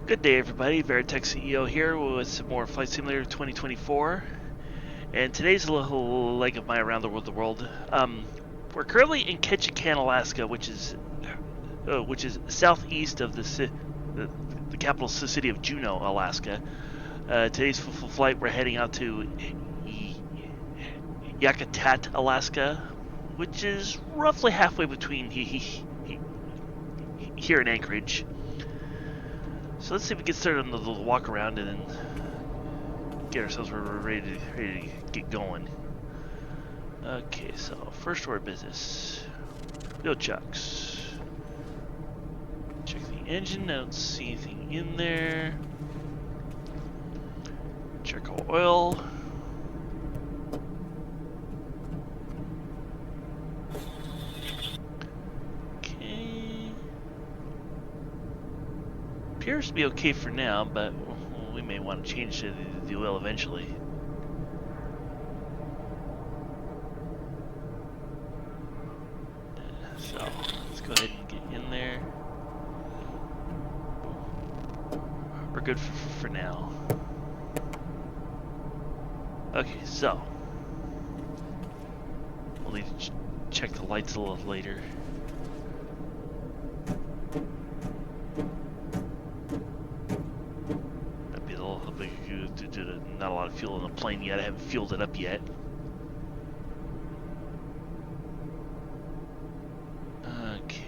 Good day, everybody. Veritech CEO here with some more Flight Simulator 2024, and today's a little leg of my around the world. We're currently in Ketikan, Alaska, which is southeast of the capital city of Juneau, Alaska. Today's flight, we're heading out to Yakutat, Alaska, which is roughly halfway between here and Anchorage. So let's see if we get started on the walk around and then get ourselves ready to get going. Okay, so first order of business. Wheel chocks. Check the engine, I don't see anything in there. Check our oil. Okay. Appears to be okay for now, but we may want to change the oil eventually. So let's go ahead and get in there. We're good for now. Okay, so we'll need to check the lights a little later. That'd be a little bit due to not a lot of fuel in the plane yet. I haven't fueled it up yet. Okay.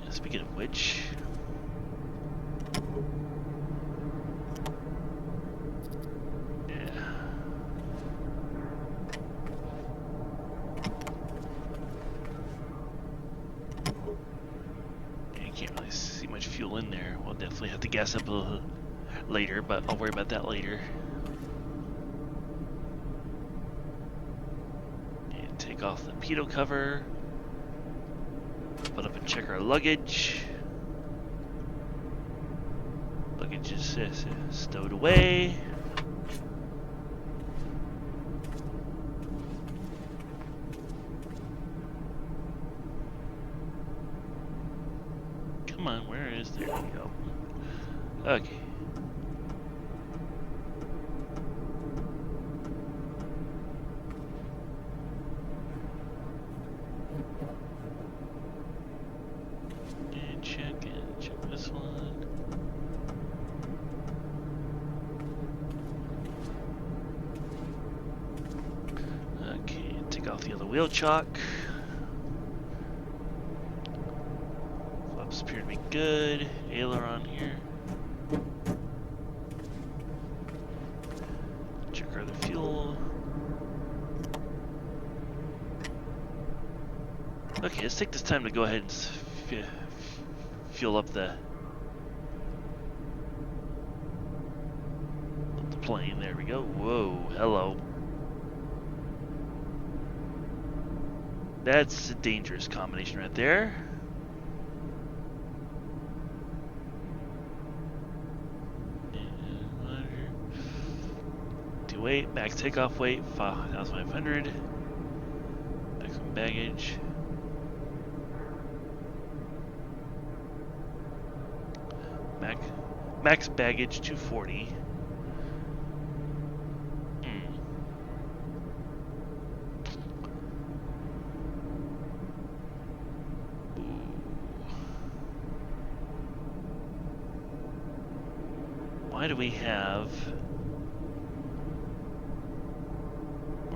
Speaking of which, can't really see much fuel in there. We'll definitely have to gas up a little later, but I'll worry about that later. And take off the pitot cover. Put up and check our luggage. Luggage is stowed away. Come on, where is there? There we go. Okay. And check this one. Okay, take off the other wheel chock. Appear to be good. Aileron here. Check our other fuel. Okay, let's take this time to go ahead and fuel up the plane. There we go. Whoa, hello. That's a dangerous combination right there. Weight, max takeoff weight, 5,500. Maximum baggage. Max baggage 240. Why do we have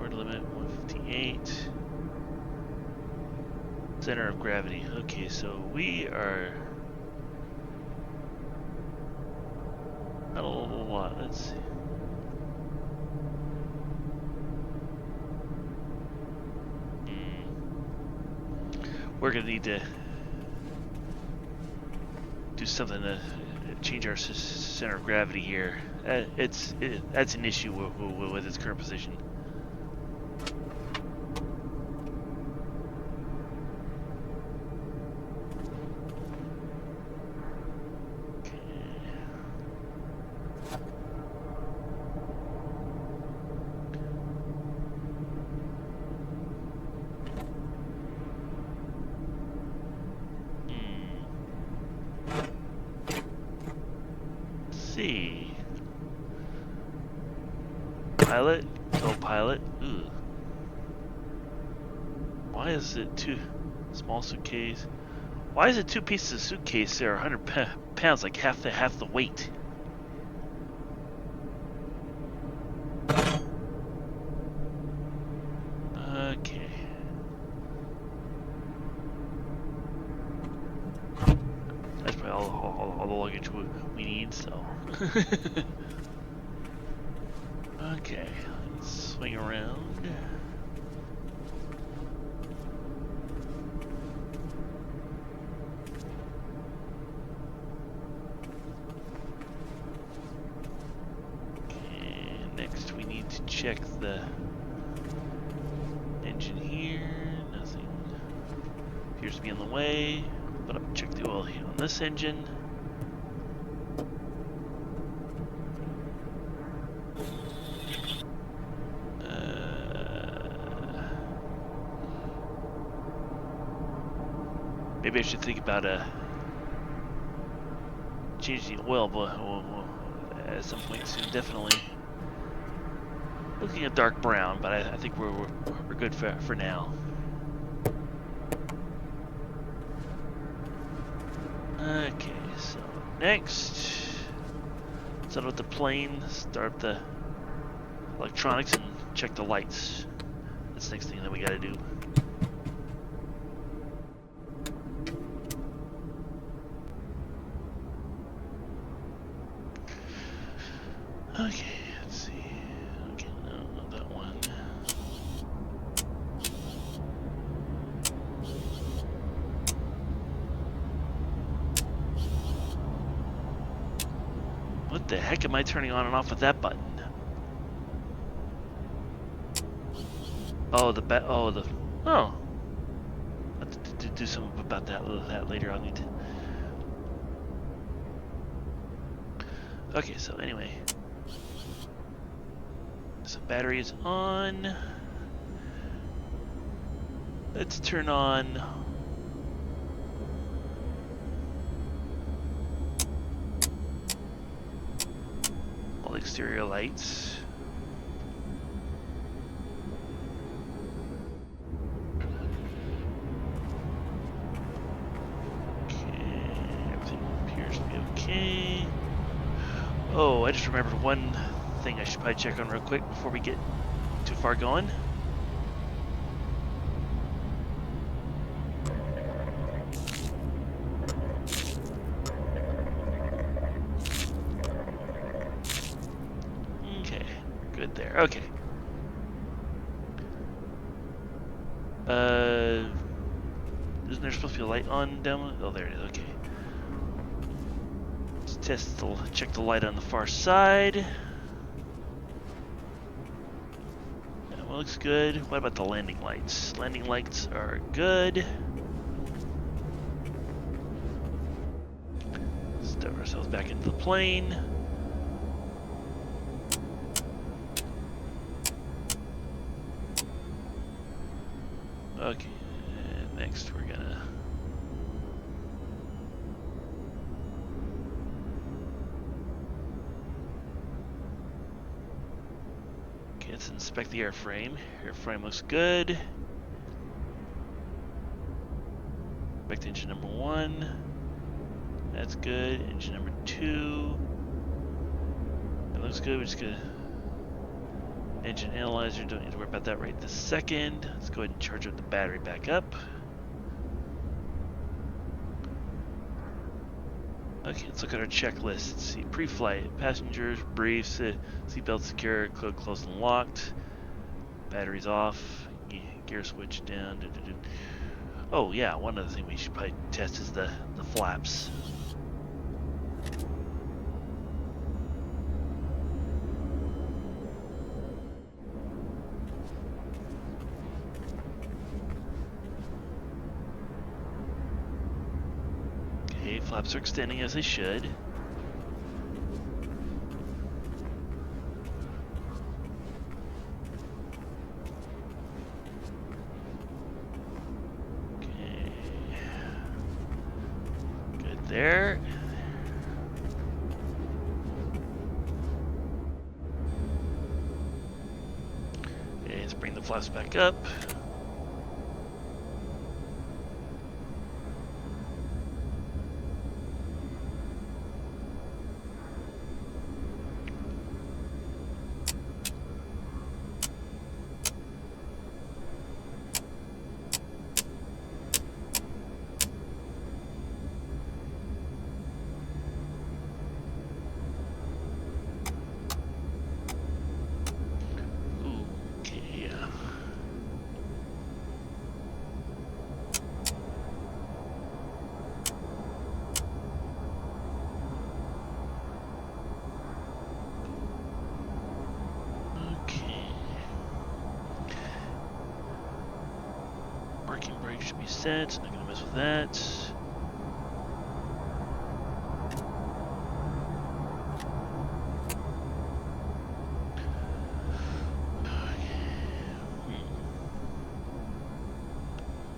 limit 158? Center of gravity. Okay, so we are not a lot. Let's see. We're gonna need to do something to change our center of gravity here. That's an issue with its current position. Pilot, co-pilot. Ooh. Why is it two small suitcase? Why is it two pieces of suitcase that are 100 pounds, like half the weight? Okay. That's probably all the luggage we need, so. Okay, let's swing around. Okay, next we need to check the engine here. Nothing appears to be in the way, but I'll check the oil here on this engine. Maybe I should think about changing the oil, but at some point soon, definitely. Looking at dark brown, but I think we're good for now. Okay, so next, set up the plane, start up the electronics, and check the lights. That's the next thing that we gotta do. Okay, let's see. Okay, no, not that one. What the heck am I turning on and off with that button? Oh, oh. I have to do something about that later. I'll need to. Okay, so anyway. So battery is on. Let's turn on all the exterior lights. Okay, everything appears to be okay. Oh, I just remembered one thing I should probably check on real quick before we get too far going. Okay, good there. Okay. Isn't there supposed to be a light on down? Oh, there it is. Okay. Let's check the light on the far side. Looks good. What about the landing lights? Landing lights are good. Step ourselves back into the plane. Okay, and next we're gonna let's inspect the airframe. Airframe looks good. Back to engine number 1. That's good. Engine number 2. That looks good. We're just gonna engine analyzer. Don't need to worry about that right this second. Let's go ahead and charge up the battery back up. Okay, let's look at our checklist. Let's see, pre-flight, passengers, briefs, seatbelt secure, closed and locked, batteries off, gear switch down. Oh yeah, one other thing we should probably test is the flaps. Okay, flaps are extending as they should. Okay. Good there. let's bring the flaps back up. Parking brake should be set. Not gonna mess with that.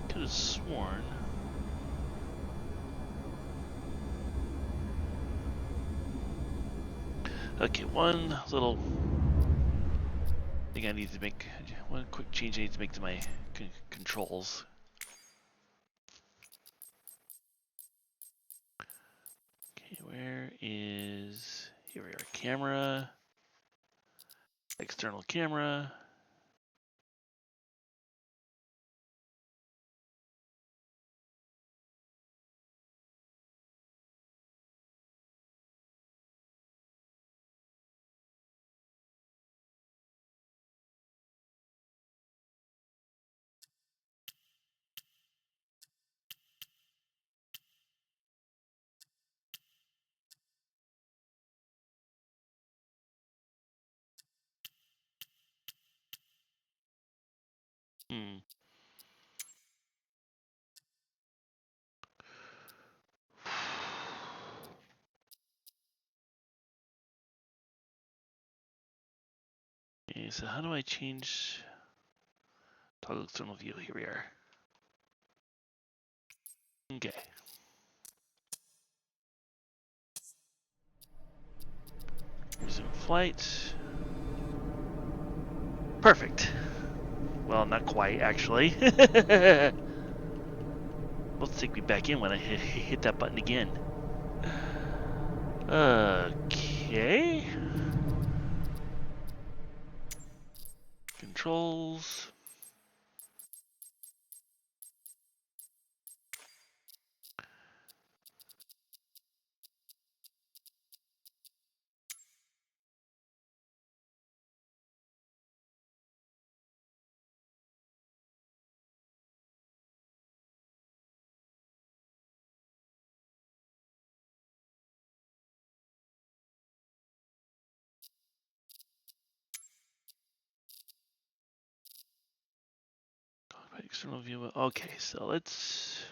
Could have sworn. Okay, one little thing I need to make. One quick change I need to make to my controls. Okay, where is... Here we are. Camera. External camera. Okay, so how do I change toggle external view? Here we are. Okay. Resume flight. Perfect. Well, not quite, actually. Let's take me back in when I hit that button again. Okay. Controls. External view. Okay, so let's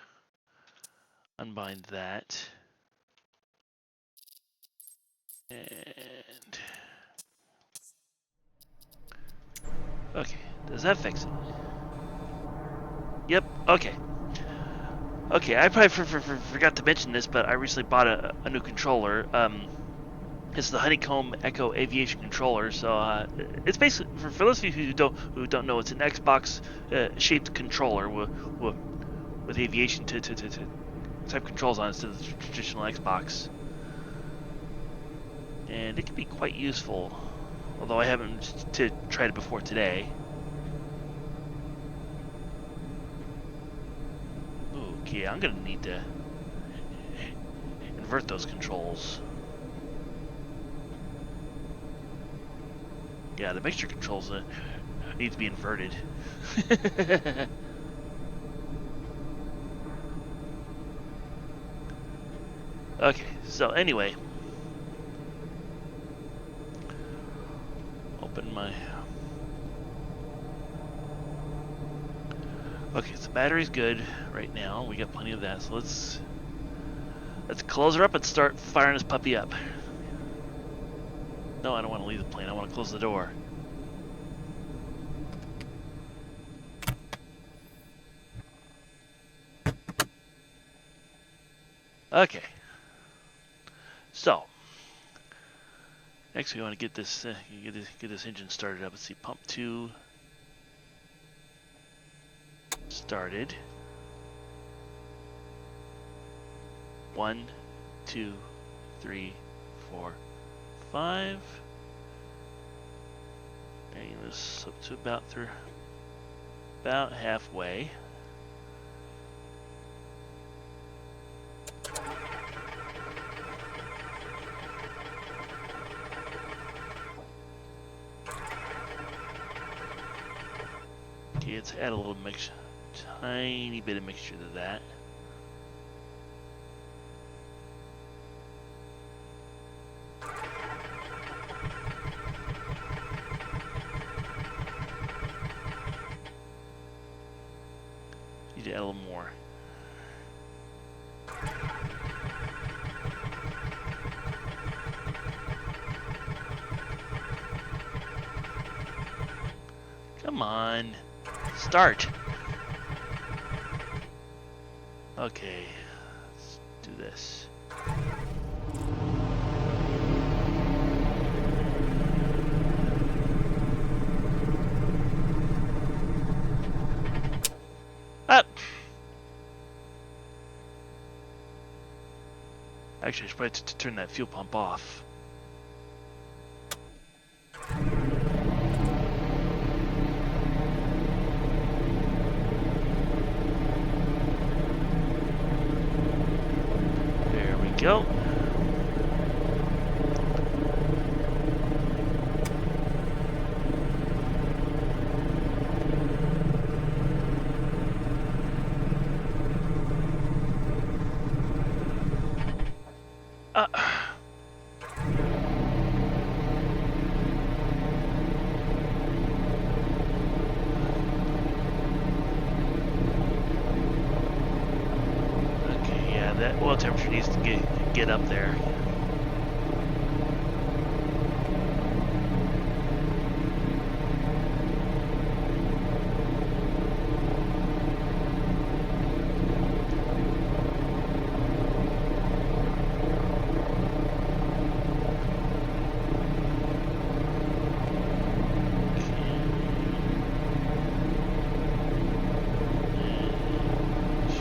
unbind that. And okay, does that fix it? Yep. Okay. Okay, I probably forgot to mention this, but I recently bought a new controller. It's the Honeycomb Echo Aviation controller. So it's basically for those of you who don't know, it's an Xbox shaped controller with aviation type controls on it instead of the traditional Xbox, and it can be quite useful. Although I haven't tried it before today. Okay, I'm gonna need to invert those controls. Yeah, the mixture controls need to be inverted. Okay, so anyway. Open my... Okay, so battery's good right now. We got plenty of that, so let's close her up and start firing this puppy up. No, I don't want to leave the plane. I want to close the door. Okay. So next we want to get this engine started up. Let's see, pump 2. started. 1, 2, 3, 4, 5. Bring this up to about halfway. Okay, let's add a little mixture, tiny bit of mixture to that. Need to add a little more. Come on. Start. Okay, let's do this. Up. Actually, I should probably turn that fuel pump off. Go. Okay, yeah, that oil temperature needs to get up there.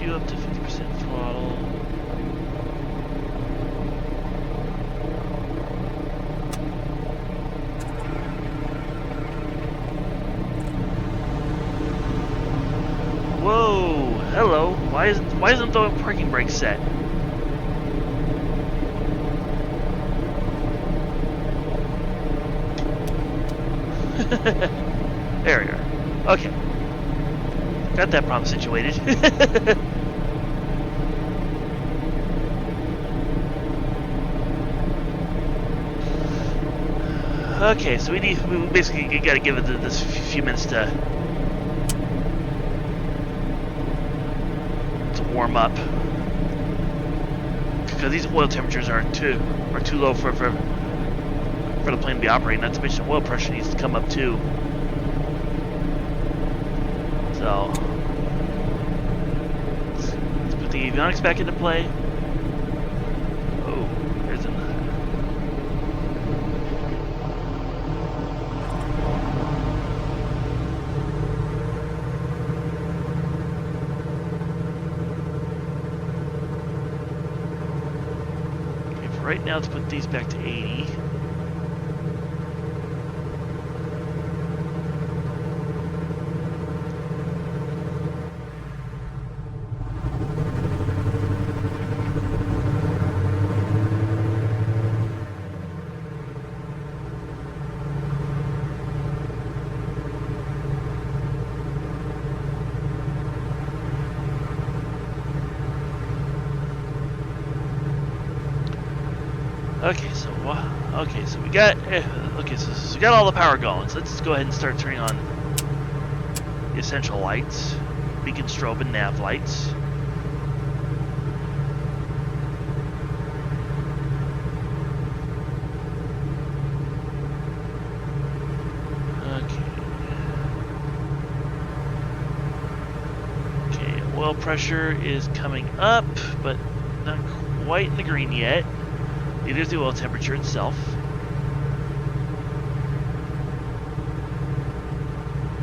Up to 50% throttle. Whoa! Hello. Why isn't the parking brake set? There we are. Okay. Got that problem situated. Okay, so we basically got to give it this few minutes to warm up, because these oil temperatures are too low for the plane to be operating. Not to mention the oil pressure needs to come up too. So let's put the avionics back into play. Oh, there's an. Okay, for right now, let's put these back to 80. So we got so we got all the power going. So let's go ahead and start turning on the essential lights, beacon, strobe, and nav lights. Okay, oil pressure is coming up, but not quite in the green yet. Neither is the oil temperature itself.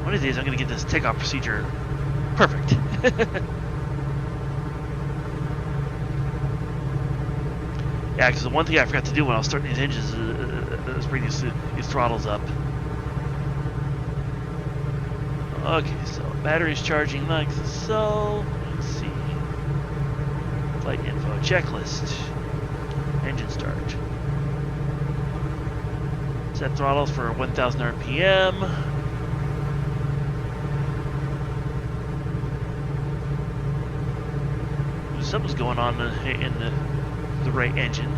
One of these, I'm going to get this takeoff procedure Perfect. Yeah, because the one thing I forgot to do when I was starting these engines is bring these throttles up. Okay, so battery's charging like so. Let's see. Flight info checklist. Engine start. Set throttles for 1,000 RPM. Something's going on in the right engine.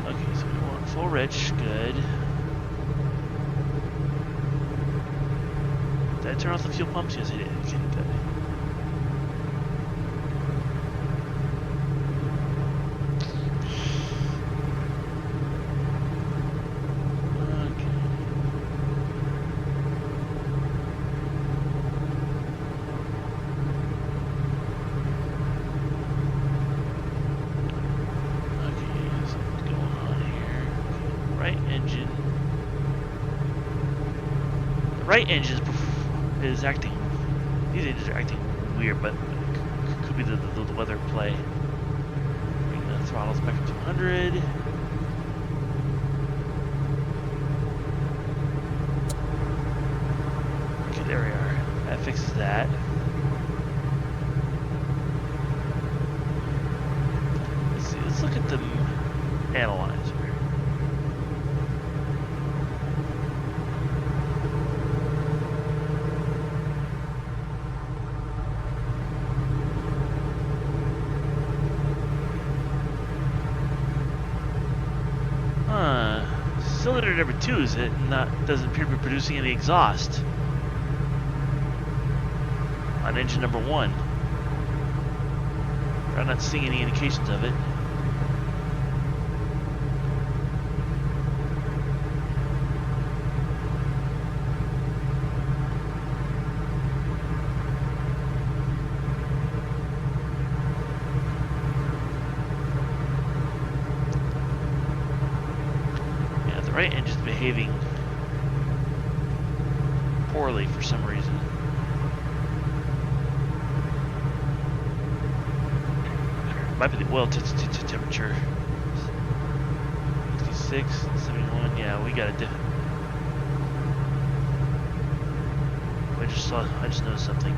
Okay, so we want full rich, good. Did I turn off the fuel pumps? Yes, I did. Okay, good. Right engine is acting. These engines are acting weird, but it could be the weather play. Bring the throttles back up to 100. Okay, there we are. That fixes that. Let's see. Let's look at the analyzer. Cylinder number 2 doesn't appear to be producing any exhaust on engine number 1. I'm not seeing any indications of it. Right engine's behaving poorly for some reason. Might be the oil temperature. 66, 71. Yeah, we got a different. I just noticed something.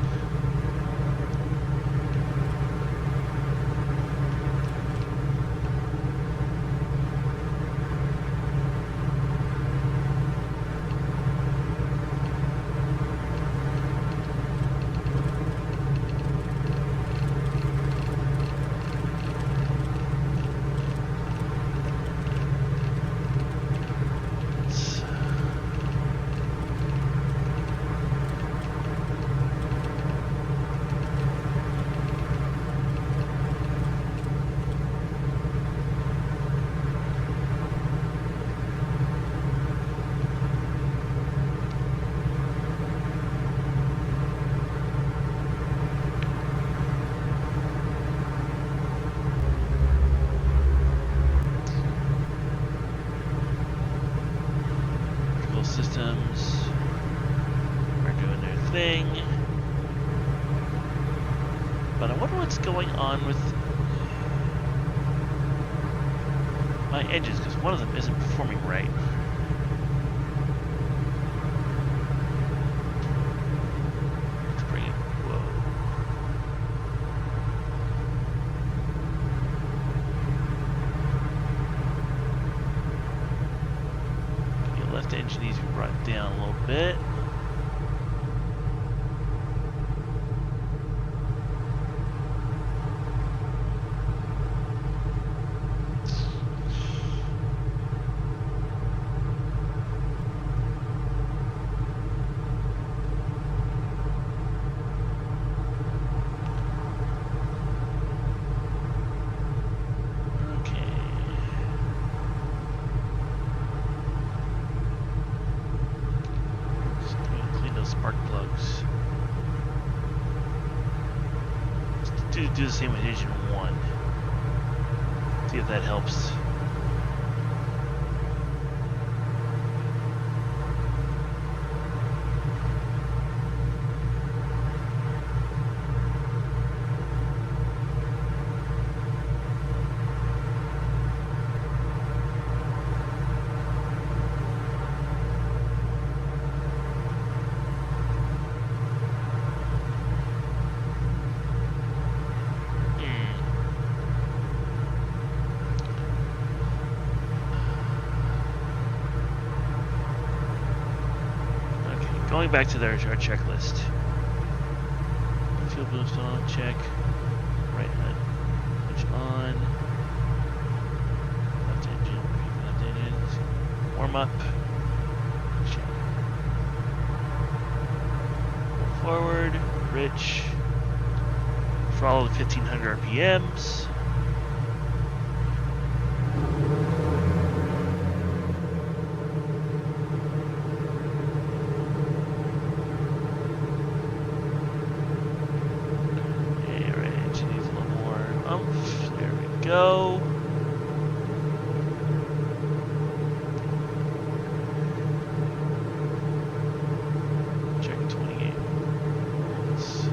Systems are doing their thing, but I wonder what's going on with my engines, because one of them isn't performing right. Let's bring it. Whoa. Left engine needs to be brought down a little bit. plugs. Do the same with engine 1. See if that helps. Going back to our checklist. Fuel boost on, check. Right switch on. Left engine. Warm up. Check. Forward. Rich. Throttle to 1500 RPMs. Go. Check 28. Oops.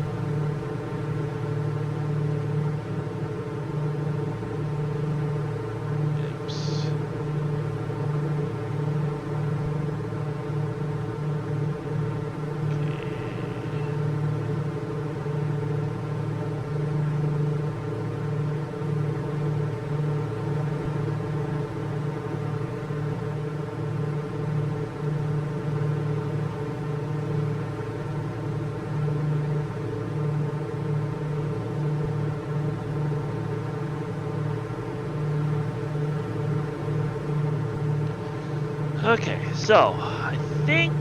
Okay, so I think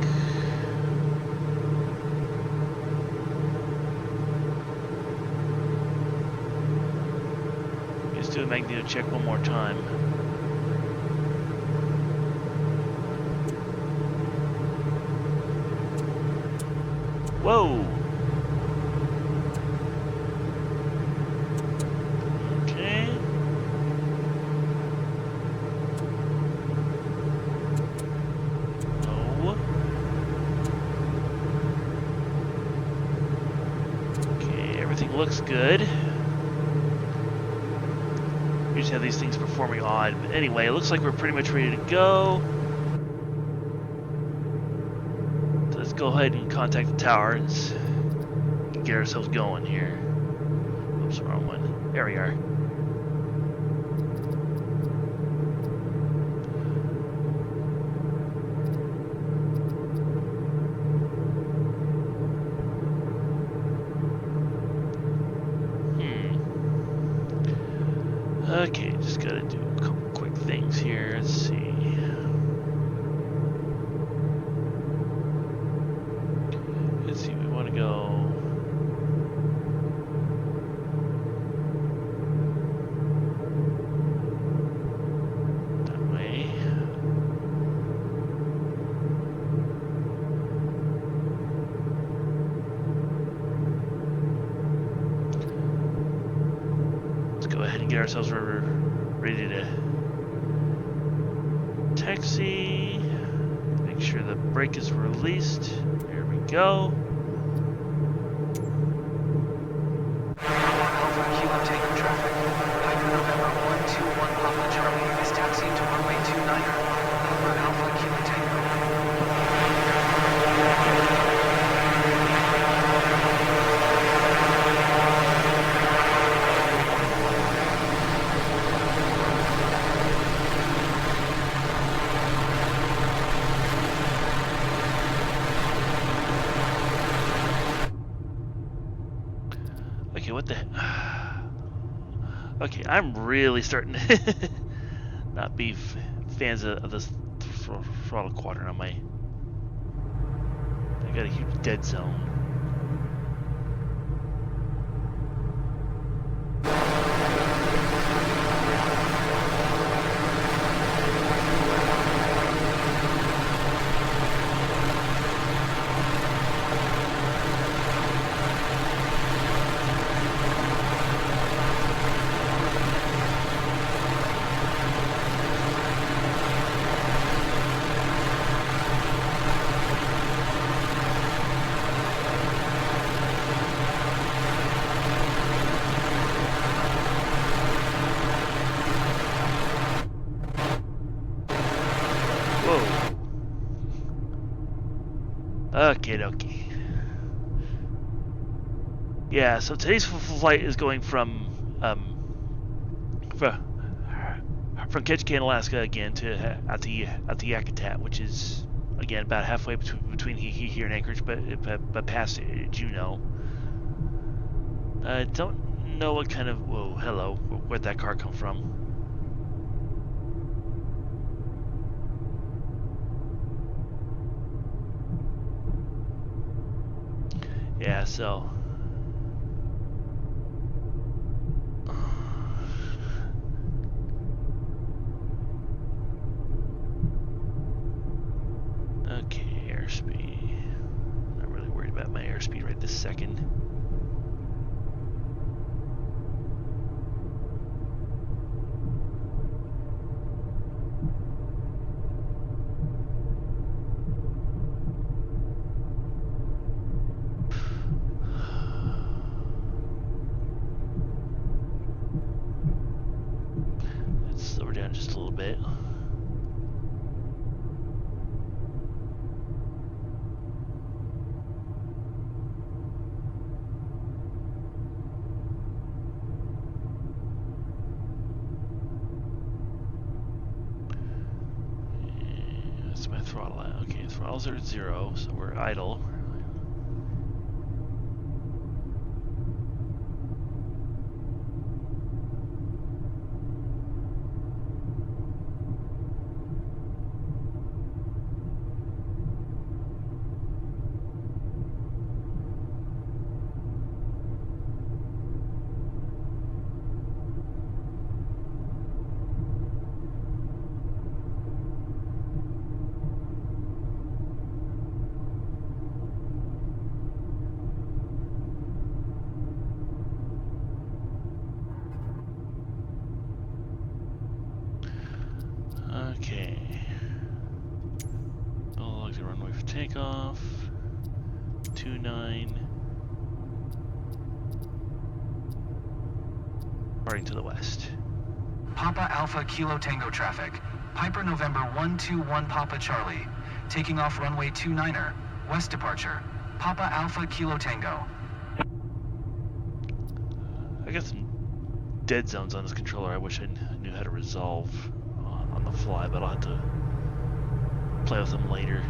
just do a magneto check one more time. Whoa! Okay. No. Okay, everything looks good. We just have these things performing odd. But anyway, it looks like we're pretty much ready to go. So let's go ahead and contact the towers and get ourselves going here. Oops, wrong one. There we are. Okay, just gotta do a couple quick things here. Let's see. Let's see, we want to go. That way. Let's go ahead and get ourselves ready to taxi. Make sure the brake is released. There we go. Alpha taking traffic. Piper November 121 Papa Charlie is taxiing to runway 29. Alpha Kilo Tango. Okay, what the? Okay, I'm really starting to not be fans of this throttle quadrant on my. I got a huge dead zone. Whoa. Okay, okay. Yeah, so today's flight is going from Ketikan, Alaska again to out to Yakutat, which is again about halfway between here and Anchorage, but past Juneau. I don't know what kind of hello, where'd that car come from? Yeah, so. Okay, airspeed. Not really worried about my airspeed right this second. Let's slow her down just a little bit. That's my throttle at. Okay, throttles are at 0, so we're idle. Okay. I'll log the runway for takeoff. 29. Departing to the west. Papa Alpha Kilo Tango traffic. Piper November 121 Papa Charlie. Taking off runway 29er. West departure. Papa Alpha Kilo Tango. I got some dead zones on this controller I wish I knew how to resolve on the fly, but I'll have to play with them later.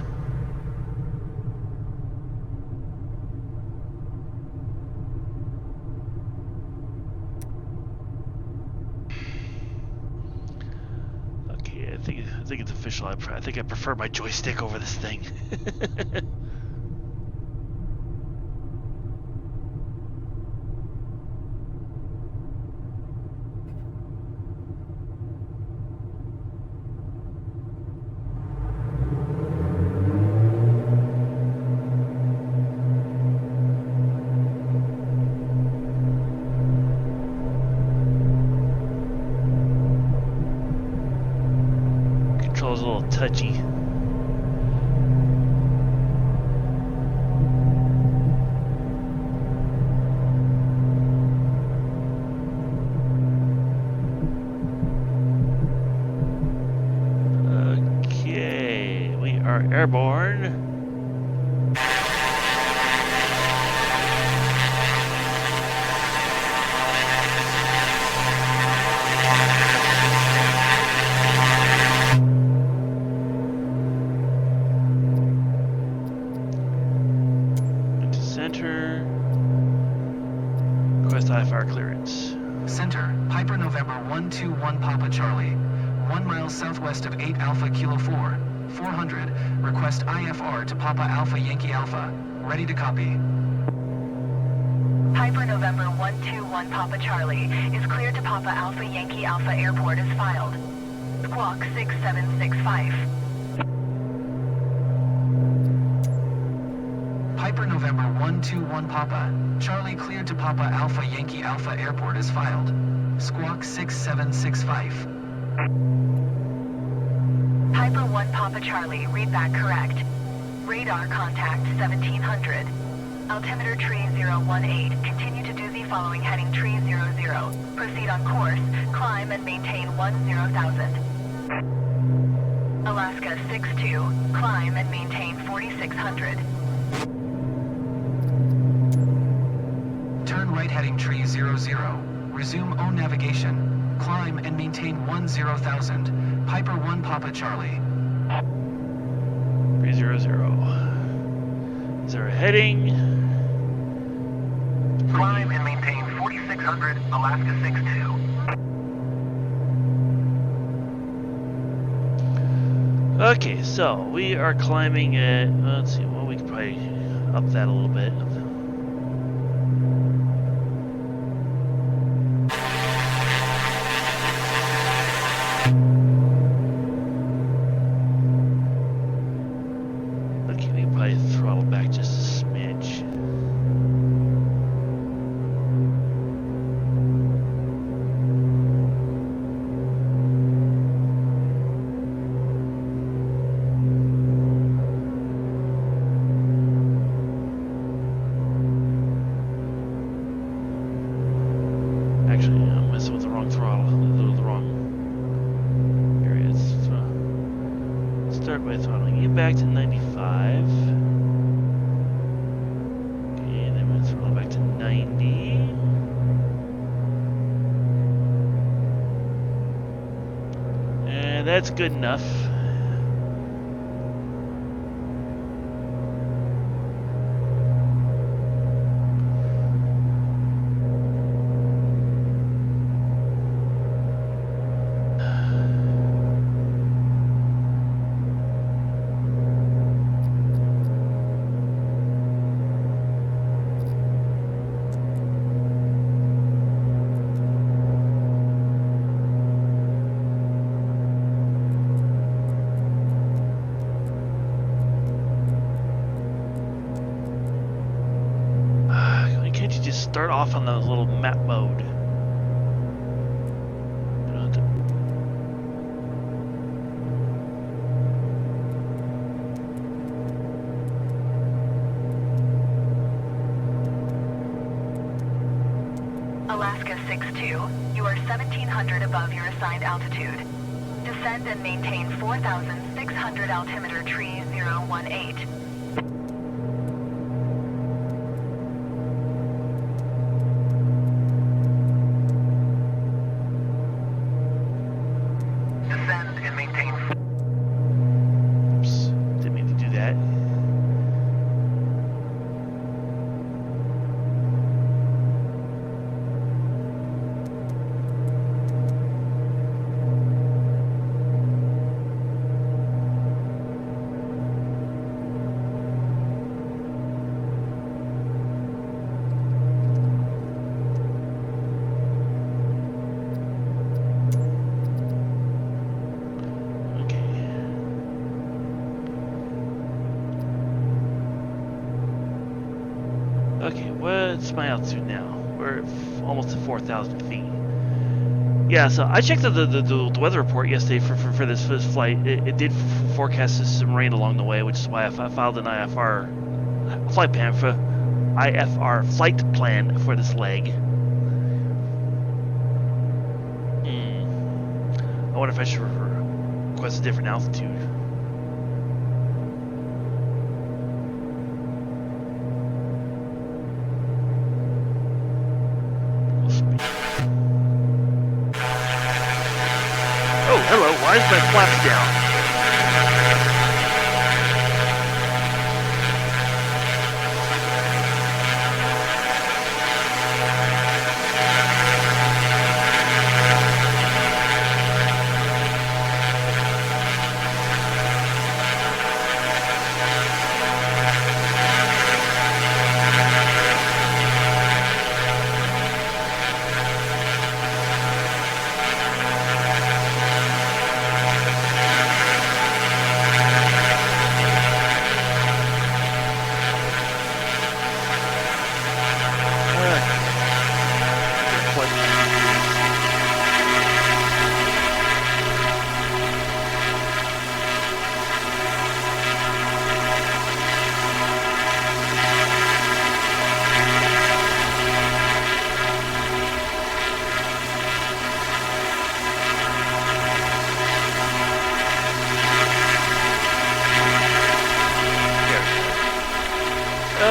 Okay, I think it's official. I think I prefer my joystick over this thing. Control's a little touchy. Okay, we are airborne. Into center. Request high fire clearance. Center, Piper November 121 Papa Charlie. 1 mile southwest of 8 Alpha Kilo 4. 400. Request IFR to Papa Alpha Yankee Alpha. Ready to copy. Piper November 121 Papa Charlie is cleared to Papa Alpha Yankee Alpha Airport as filed. Squawk 6765. Piper November 121 Papa. Charlie cleared to Papa Alpha Yankee Alpha Airport as filed. Squawk 6765. Piper 1 Papa Charlie, read back correct. Radar contact 1700. Altimeter tree 018. Continue to do the following heading tree 00. Proceed on course, climb and maintain 10,000. Alaska 62, climb and maintain 4600. Turn right heading tree 00. Resume O navigation. Climb and maintain 10,000. Piper 1 Papa Charlie. 300. Is there a heading? Climb and maintain 4600, Alaska 62. Okay, so we are climbing at, let's see, well, we could probably up that a little bit. Okay, we can probably throttle back just a smidge. Actually, I'm messing with the wrong throttle, the wrong areas. Start by throttling you back to 95. Okay, then we'll throttle back to 90. And that's good enough. Can't you just start off on the little map mode? You don't have to... Alaska 62, you are 1700 above your assigned altitude. Descend and maintain 4600 altimeter tree 018. Descend and maintain. Oops, didn't mean to do that. Okay, what's my altitude now? We're almost at 4,000 feet. Yeah, so I checked the weather report yesterday for this flight. It did forecast some rain along the way, which is why I filed an IFR flight plan for this leg. I wonder if I should request a different altitude. Oh, hello, why is my flaps down?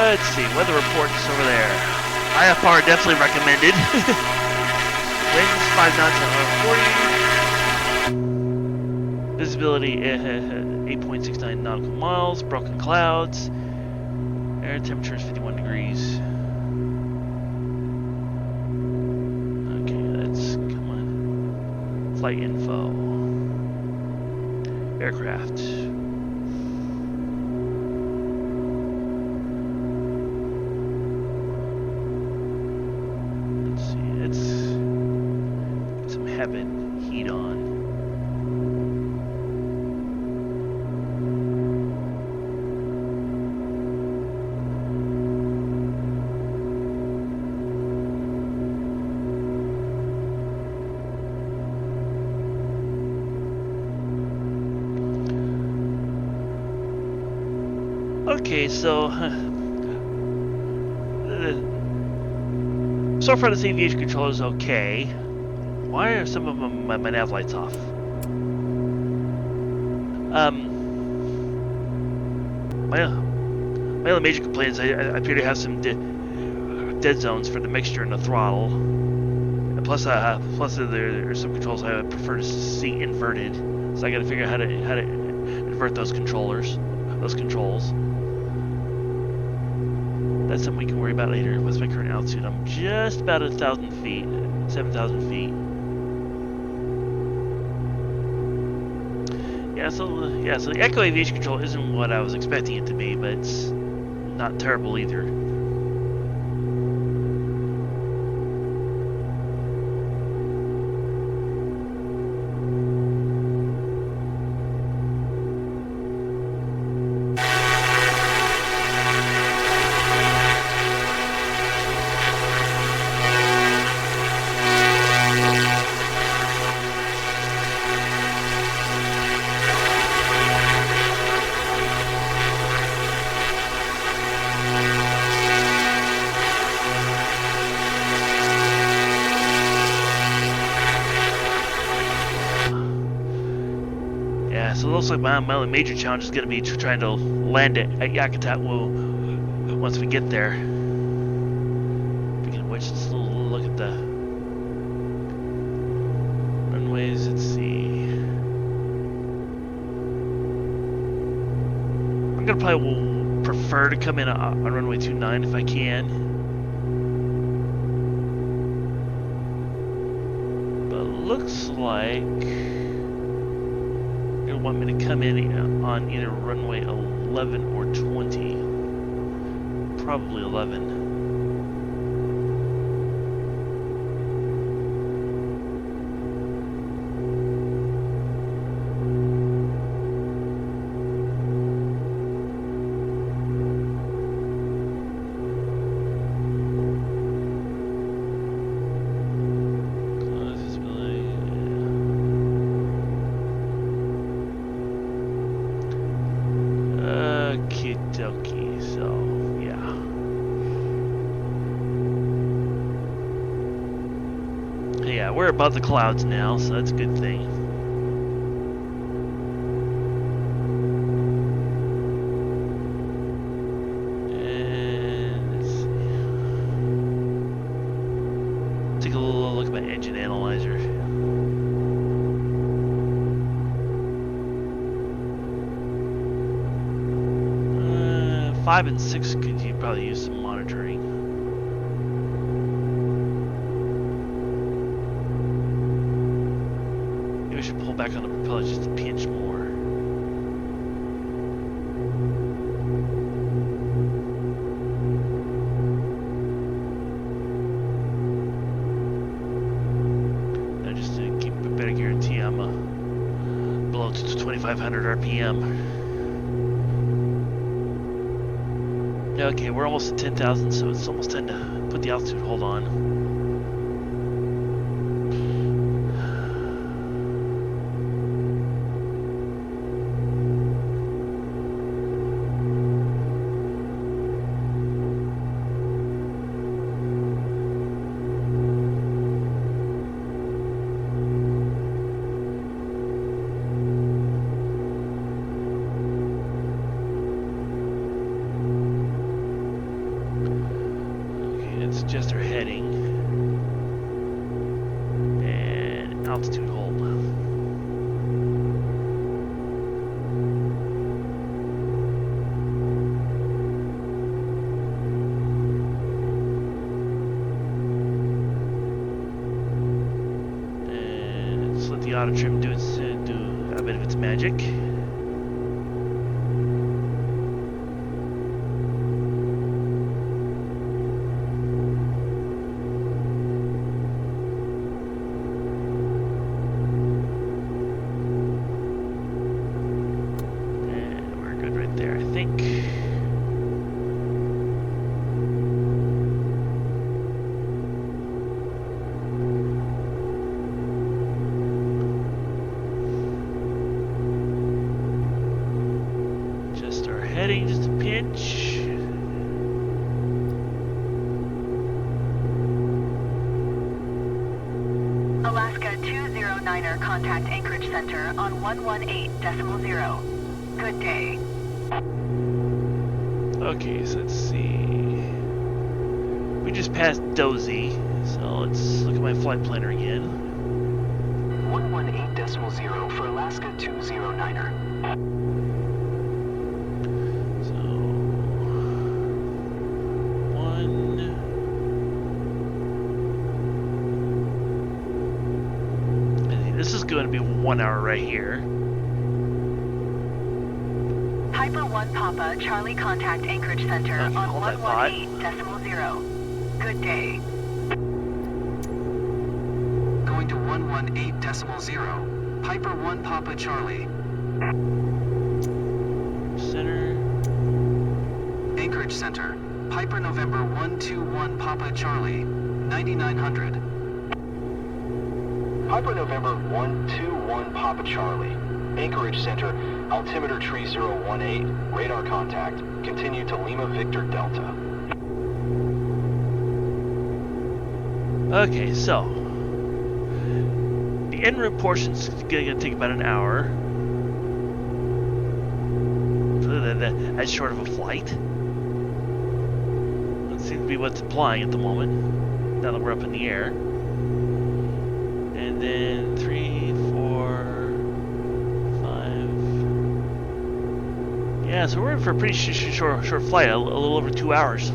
Let's see, weather reports over there. IFR definitely recommended. Winds 5 knots at 140. Visibility 8.69 nautical miles. Broken clouds. Air temperature is 51 degrees. Okay, that's, come on. Flight info. Aircraft. Let's see, it's some heaven heat on. Okay, so so far this aviation controller is okay. Why are some of them, my nav lights off? My only major complaint is I appear to have some dead zones for the mixture and the throttle. And plus there are some controls I prefer to see inverted, so I got to figure out how to invert those controls. That's something we can worry about later. What's my current altitude? I'm just about 1,000 feet, 7,000 feet. Yeah, so the Echo Aviation Control isn't what I was expecting it to be, but it's not terrible either. So it looks like my only major challenge is going to be trying to land it at Yakutat once we get there. Speaking of which, let's look at the runways. Let's see. I'm going to probably prefer to come in on runway 29 if I can. But it looks like want me to come in on either runway 11 or 20. Probably 11. We're above the clouds now, so that's a good thing. And let's see. Take a little look at my engine analyzer. 5 and 6 could you probably use some monitoring. Maybe I should pull back on the propeller just a pinch more. And just to keep a better guarantee I'm below 2,500 RPM. Okay, we're almost at 10,000, so it's almost time to put the altitude hold on. there, I think. Just our heading, just a pinch. Alaska 209er, contact Anchorage Center on 118.0. Good day. Okay, so let's see. We just passed Dozy, so let's look at my flight planner again. 118.0 for Alaska 209er. So, this is going to be 1 hour right here. Piper 1 Papa, Charlie, contact Anchorage Center Okay, on hold that thought. 118.0. Good day. Going to 118.0. Piper 1 Papa Charlie. Center. Anchorage Center. Piper November 121 Papa Charlie. 9900. Piper November 121 Papa Charlie. Anchorage Center, altimeter tree 018, radar contact. Continue to Lima Victor Delta. Okay, so the en route portion's gonna take about an hour. That's short of a flight. That seems to be what's implying at the moment. Now that we're up in the air. And then 3, 4, 5. Yeah, so we're in for a pretty short flight, a little over 2 hours.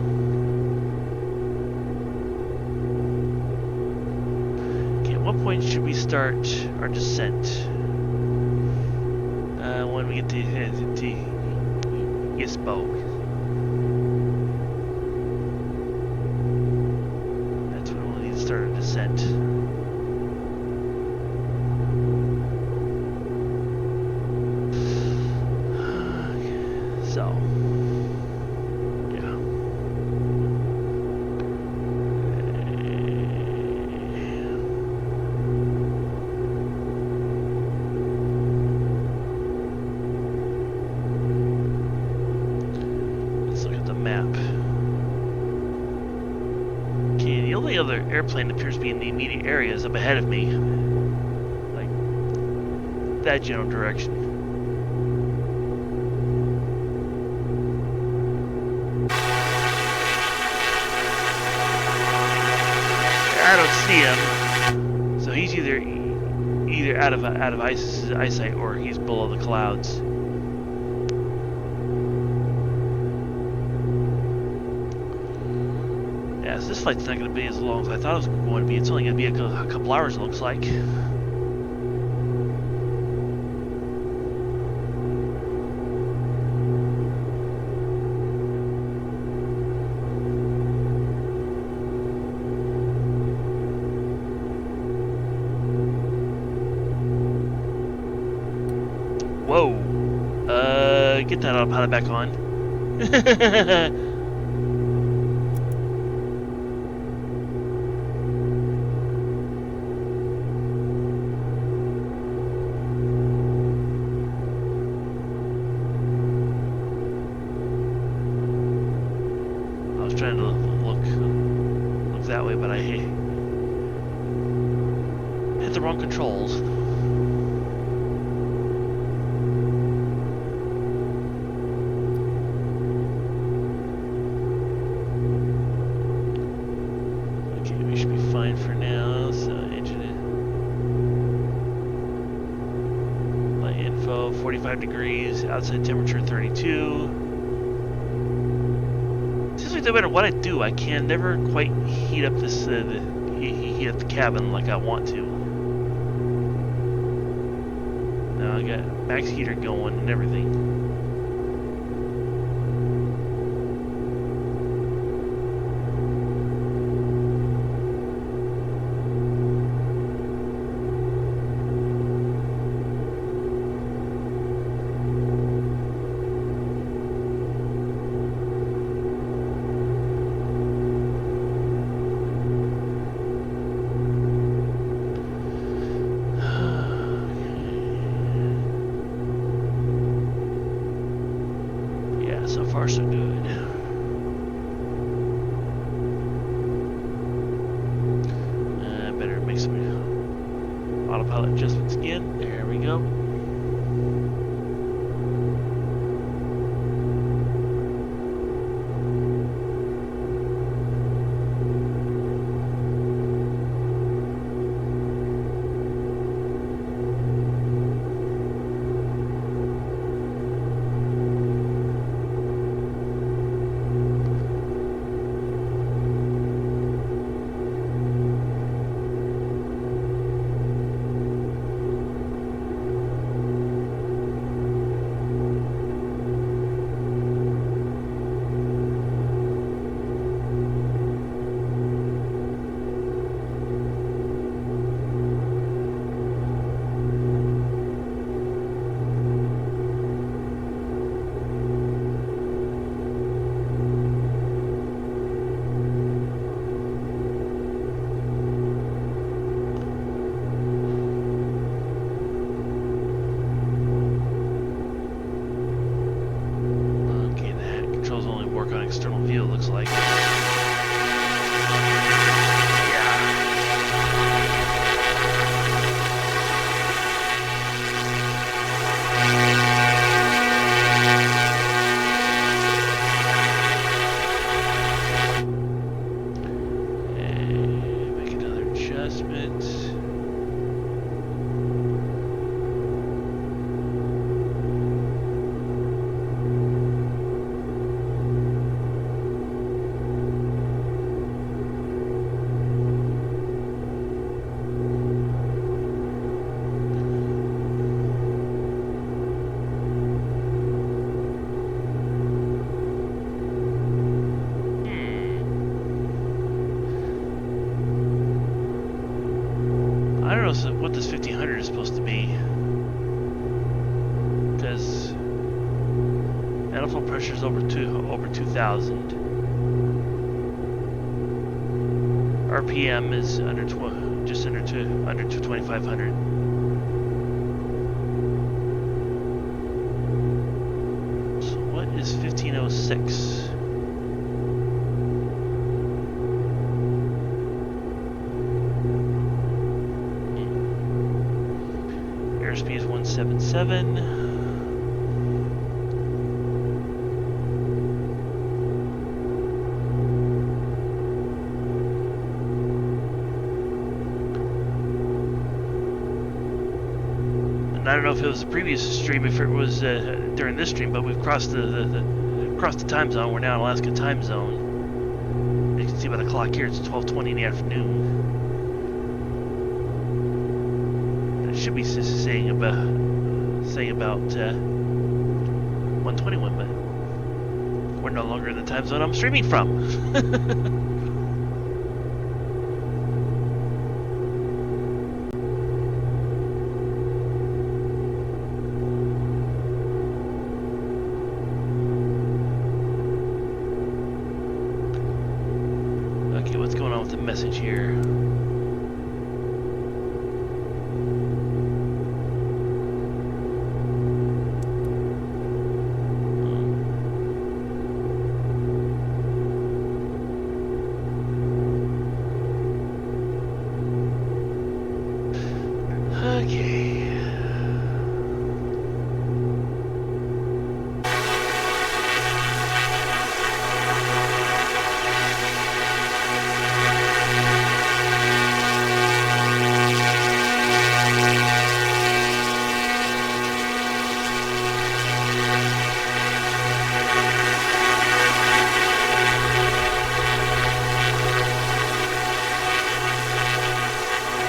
Okay, at what point should we start our descent? When we get to Gisbo. That's when we'll need to start our descent. So, yeah. Let's look at the map. Okay, the only other airplane that appears to be in the immediate area is up ahead of me. Like, that general direction. I don't see him, so he's either out of eyesight or he's below the clouds. Yeah, so this flight's not going to be as long as I thought it was going to be. It's only going to be a couple hours, it looks like. Whoa. Get that autopilot back on. I was trying to look that way, but I hit the wrong controls. For now, so engine my info 45 degrees, outside temperature 32. Seems like no matter what I do, I can never quite heat up this heat up the cabin like I want to. Now I got max heater going and everything. So far, so good. Better make some autopilot adjustments again. There we go. External view, looks like. And make another adjustment. I don't know what this 1500 is supposed to be, because manifold pressure is over 2000. RPM is just under 2500. So what is 1506? Airspeed is 177. And I don't know if it was the previous stream, if it was during this stream, but we've crossed the time zone. We're now in Alaska time zone. You can see by the clock here, it's 12:20 in the afternoon. Should be saying about 121, but we're no longer in the time zone I'm streaming from. Okay, what's going on with the message here?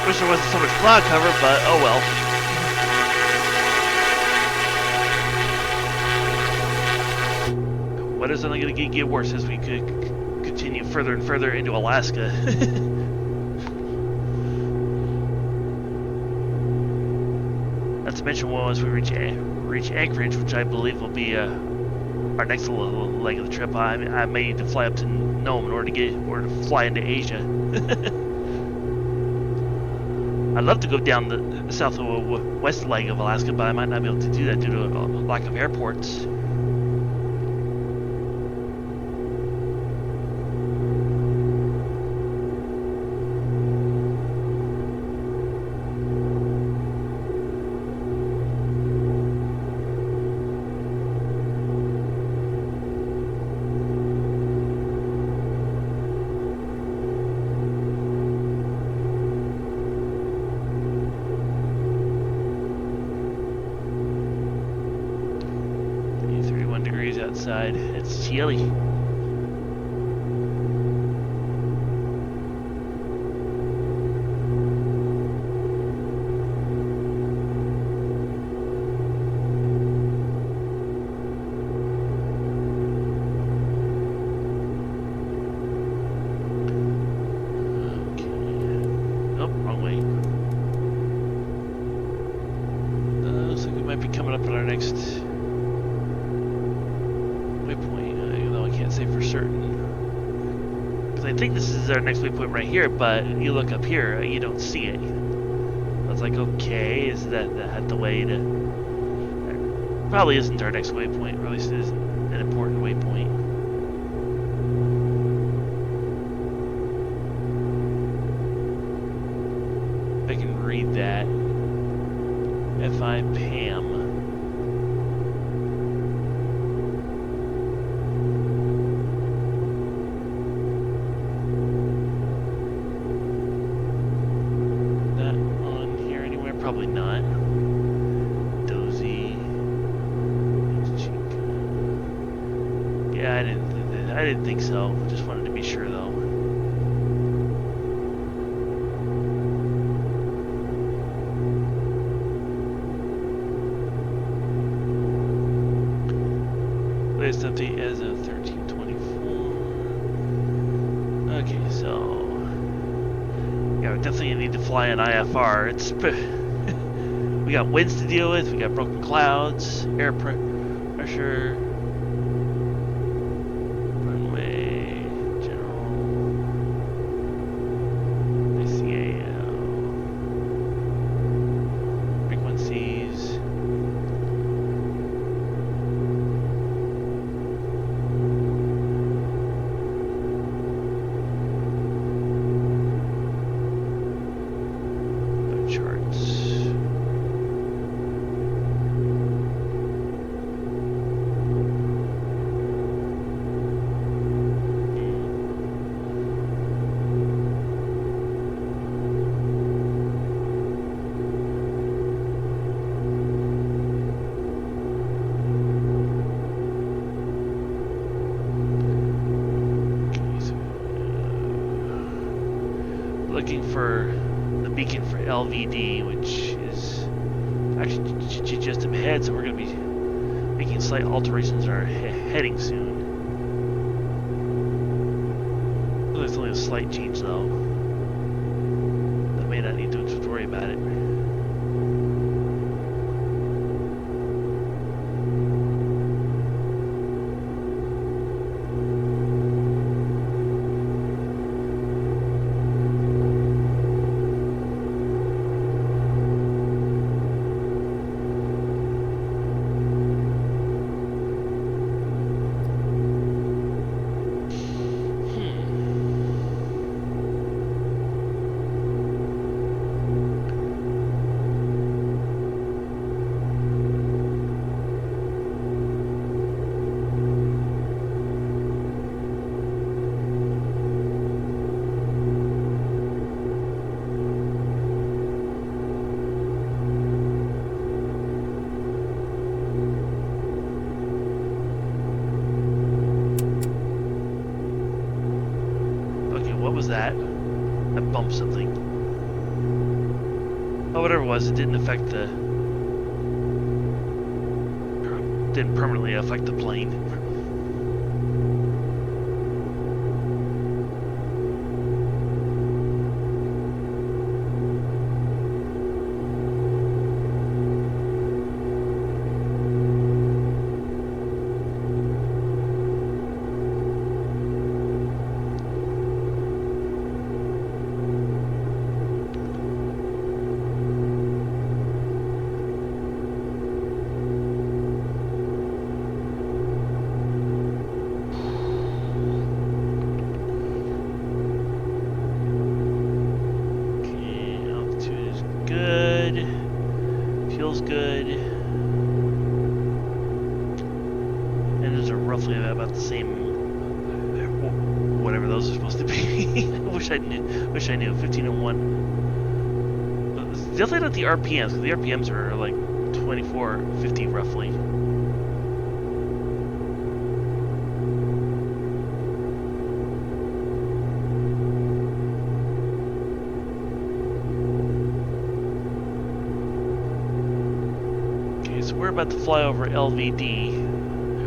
Wish there wasn't so much cloud cover, but oh well. Weather's only going to get worse as we could continue further and further into Alaska. Not to mention, once we reach Anchorage, which I believe will be our next little leg of the trip, I may need to fly up to Nome in order to fly into Asia. I'd love to go down the southwest leg of Alaska, but I might not be able to do that due to a lack of airports. outside. It's chilly. Our next waypoint right here, but you look up here, you don't see it. I was like, okay, is that the way to... That probably isn't our next waypoint, or at least it isn't an important waypoint. I can read that. F.I. Pam. Probably not. Dozy. Yeah, I didn't think so. Just wanted to be sure though. Latest update as of 13/24. Okay, so yeah, we definitely need to fly an IFR. It's we got winds to deal with, we got broken clouds, air pressure, runway, general, ICAO, frequencies. Looking for the beacon for LVD, which is actually just ahead, so we're going to be making slight alterations in our heading soon. There's only a slight change though. That may not need to worry about it. That bumped something. Oh, whatever it was, it didn't affect the... didn't permanently affect the plane. Good. Engines are roughly about the same, whatever those are supposed to be. I wish I knew. 1501. But it's definitely not the RPMs, because the RPMs are like 2450 roughly. about to fly over LVD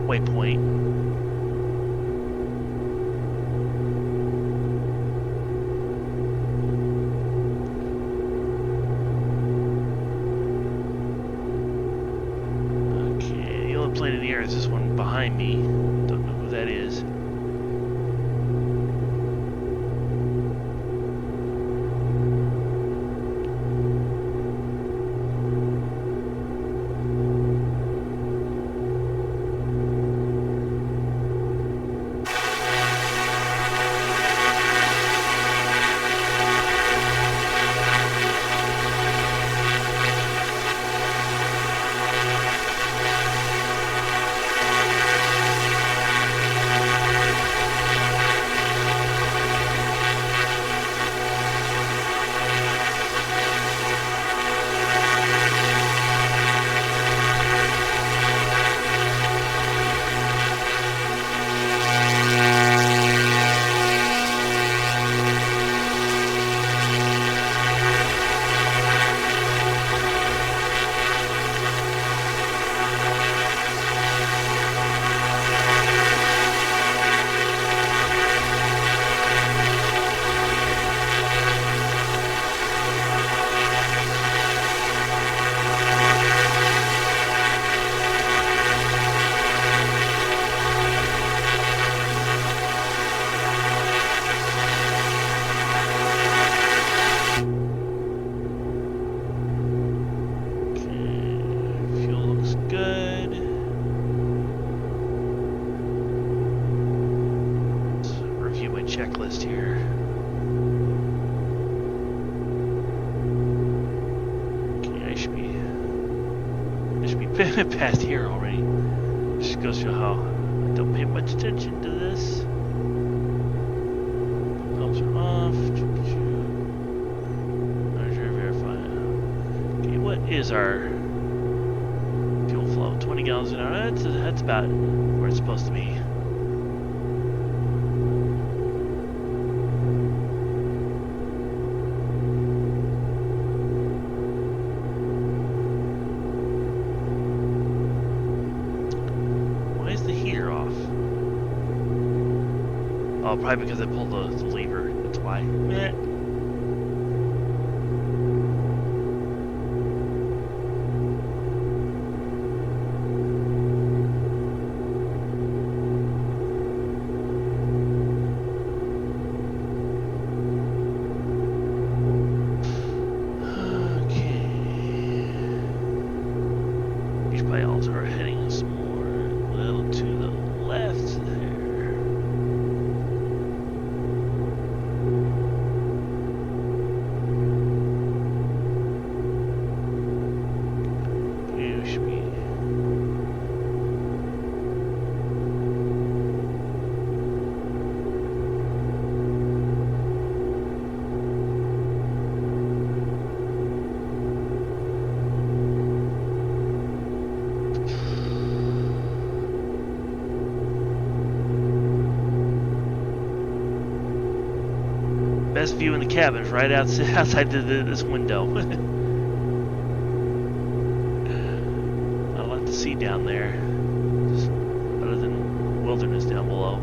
waypoint. Okay, the only plane in the air is this one behind me. Don't know who that is. Checklist here. Okay, I should be past here already. Just goes to how I don't pay much attention to this. Pumps are off. Verify. Okay, what is our fuel flow? 20 gallons an hour. That's about where it's supposed to be. Oh, probably because I pulled the lever. That's why. Meh. Okay. You should probably also are heading some more a little to the left there. Best view in the cabin is right outside this window. Not a lot to see down there, just other than wilderness down below.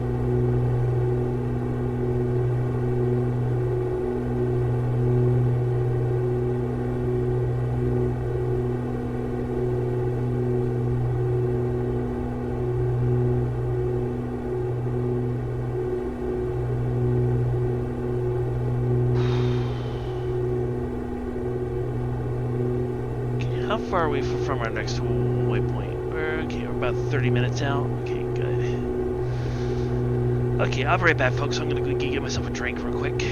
How far are we from our next waypoint? We're about 30 minutes out. Okay, good. Okay, I'll be right back, folks. I'm gonna go get myself a drink real quick.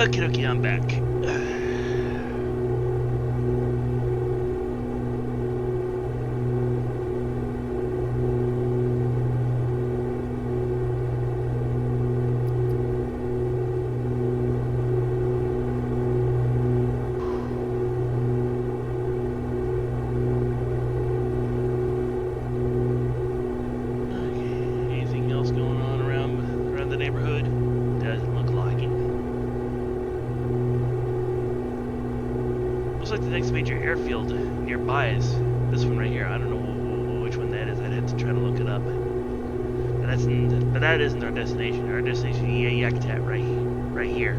Okay, I'm back. Anything else going on around the neighborhood? Doesn't look like it. Looks like the next major airfield nearby is this one right here. I don't know which one that is. I'd have to try to look it up. But that isn't our destination. Our destination is Yakutat, right here.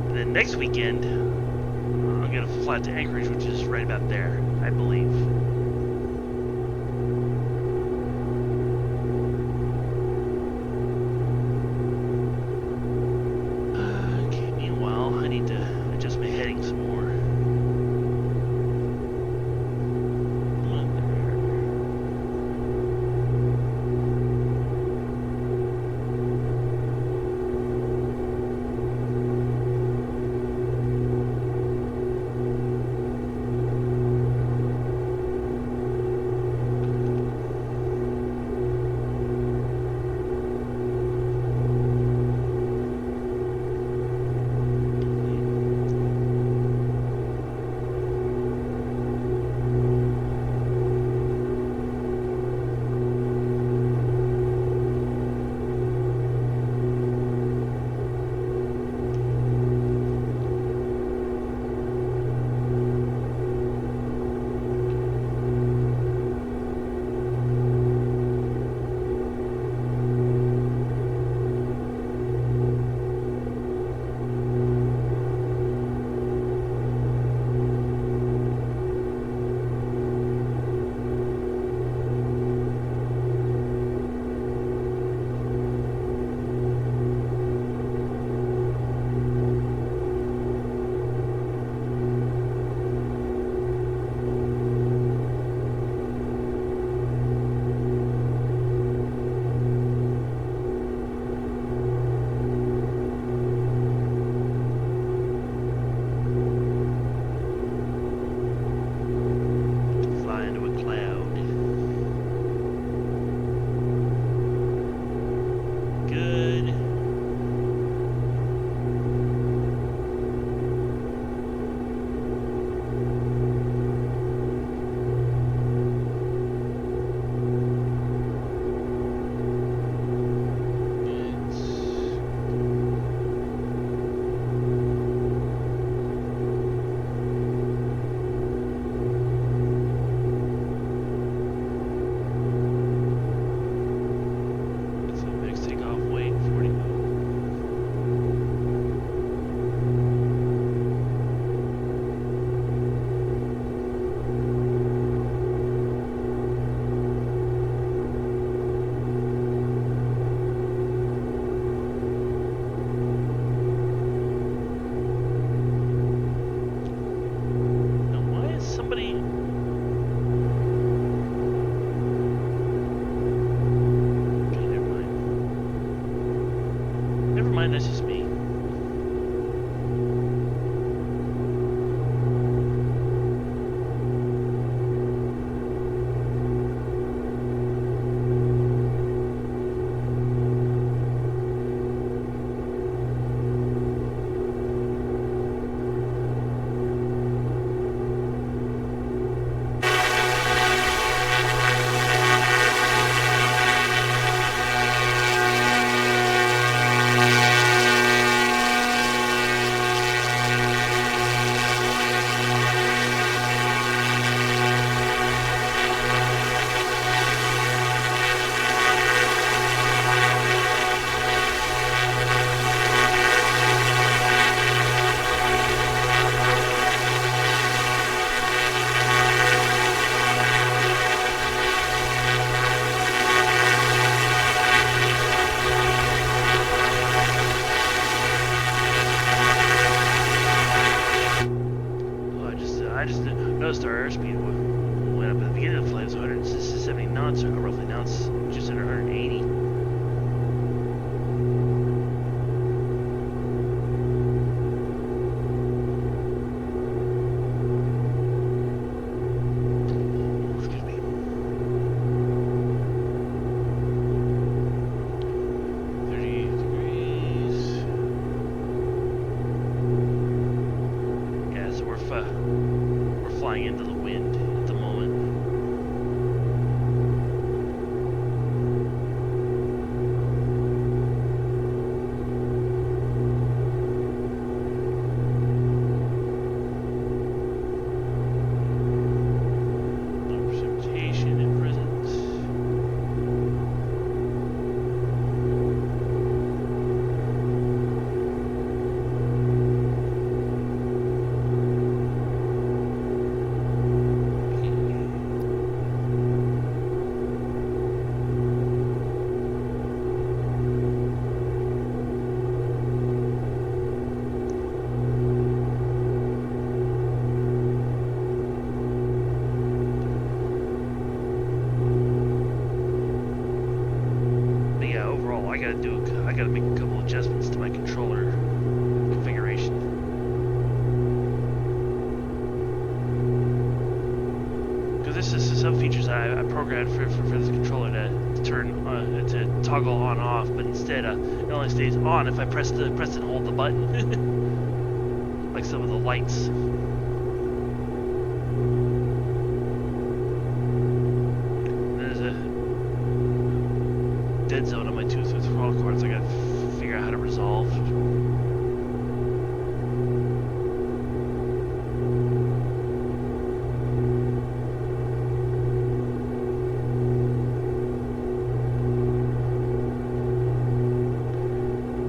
And then next weekend, I'm gonna fly to Anchorage, which is right about there, I believe. Okay, meanwhile, I need to adjust my heading some more. That's just me. I just noticed our airspeed went up at the beginning of the flight. It was 170 knots, roughly. Now it's just under 180. into the wind at the moment. No precipitation at present. But yeah, overall, I gotta make a couple adjustments to my controller configuration. Because this is some features I programmed for this controller to turn to toggle on off, but instead it only stays on if I press and hold the button, like some of the lights. There's a dead zone on my two throttle cords I gotta figure out how to resolve.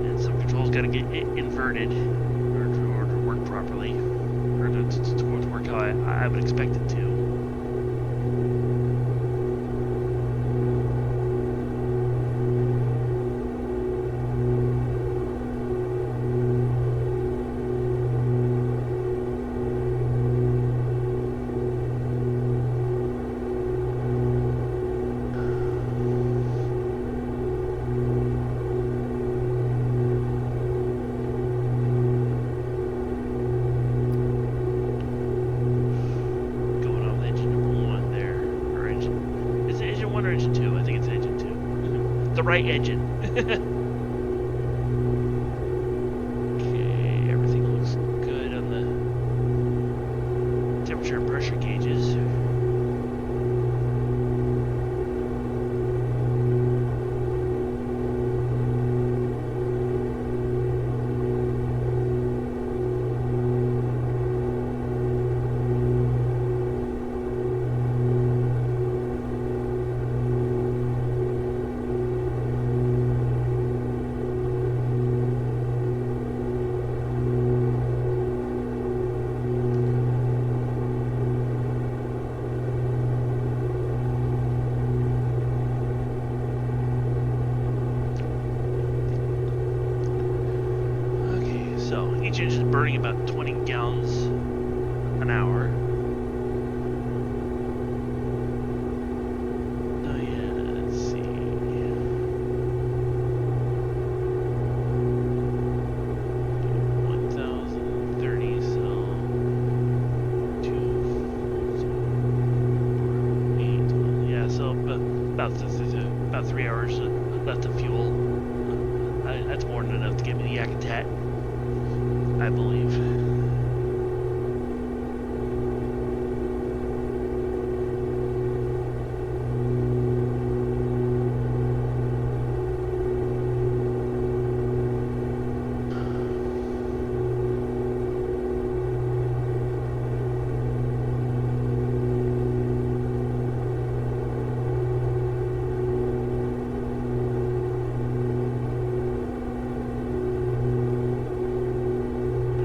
And some controls gotta get inverted or to work properly, or to work how I would expect it to. Going off engine number 1 there, or engine. Is it engine 1 or engine 2? I think it's engine 2. The right engine. Okay, everything looks good on the temperature and pressure gauges. So each engine is burning about 20 gallons an hour. Oh yeah, let's see. 1,030, so 2, 4, 8, yeah, so about 3 hours left of fuel. That's more than enough to get me the Yakutat, I believe.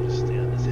Just stay on this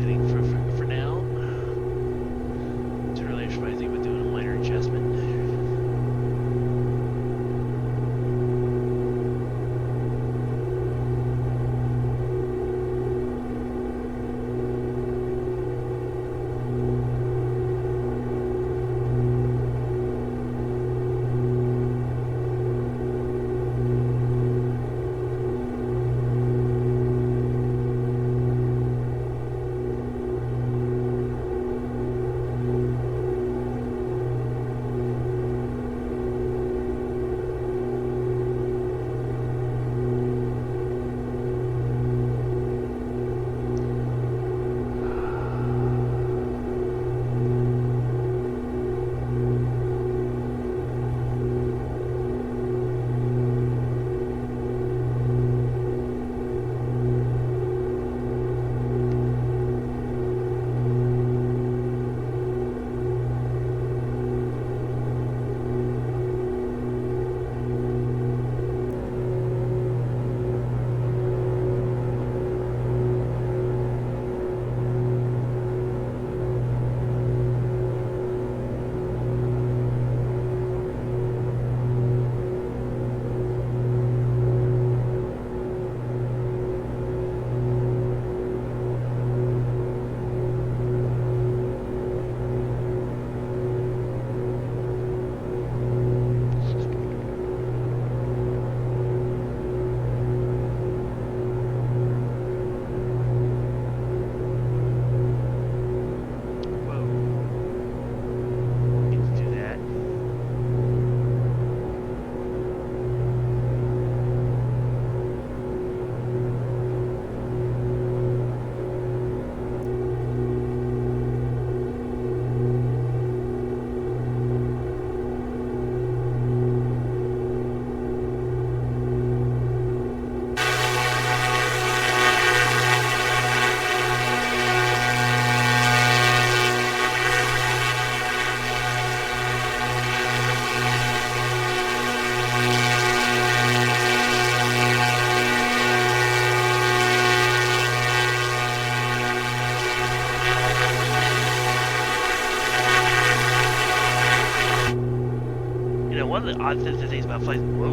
one of the odd things about flights. Whoa.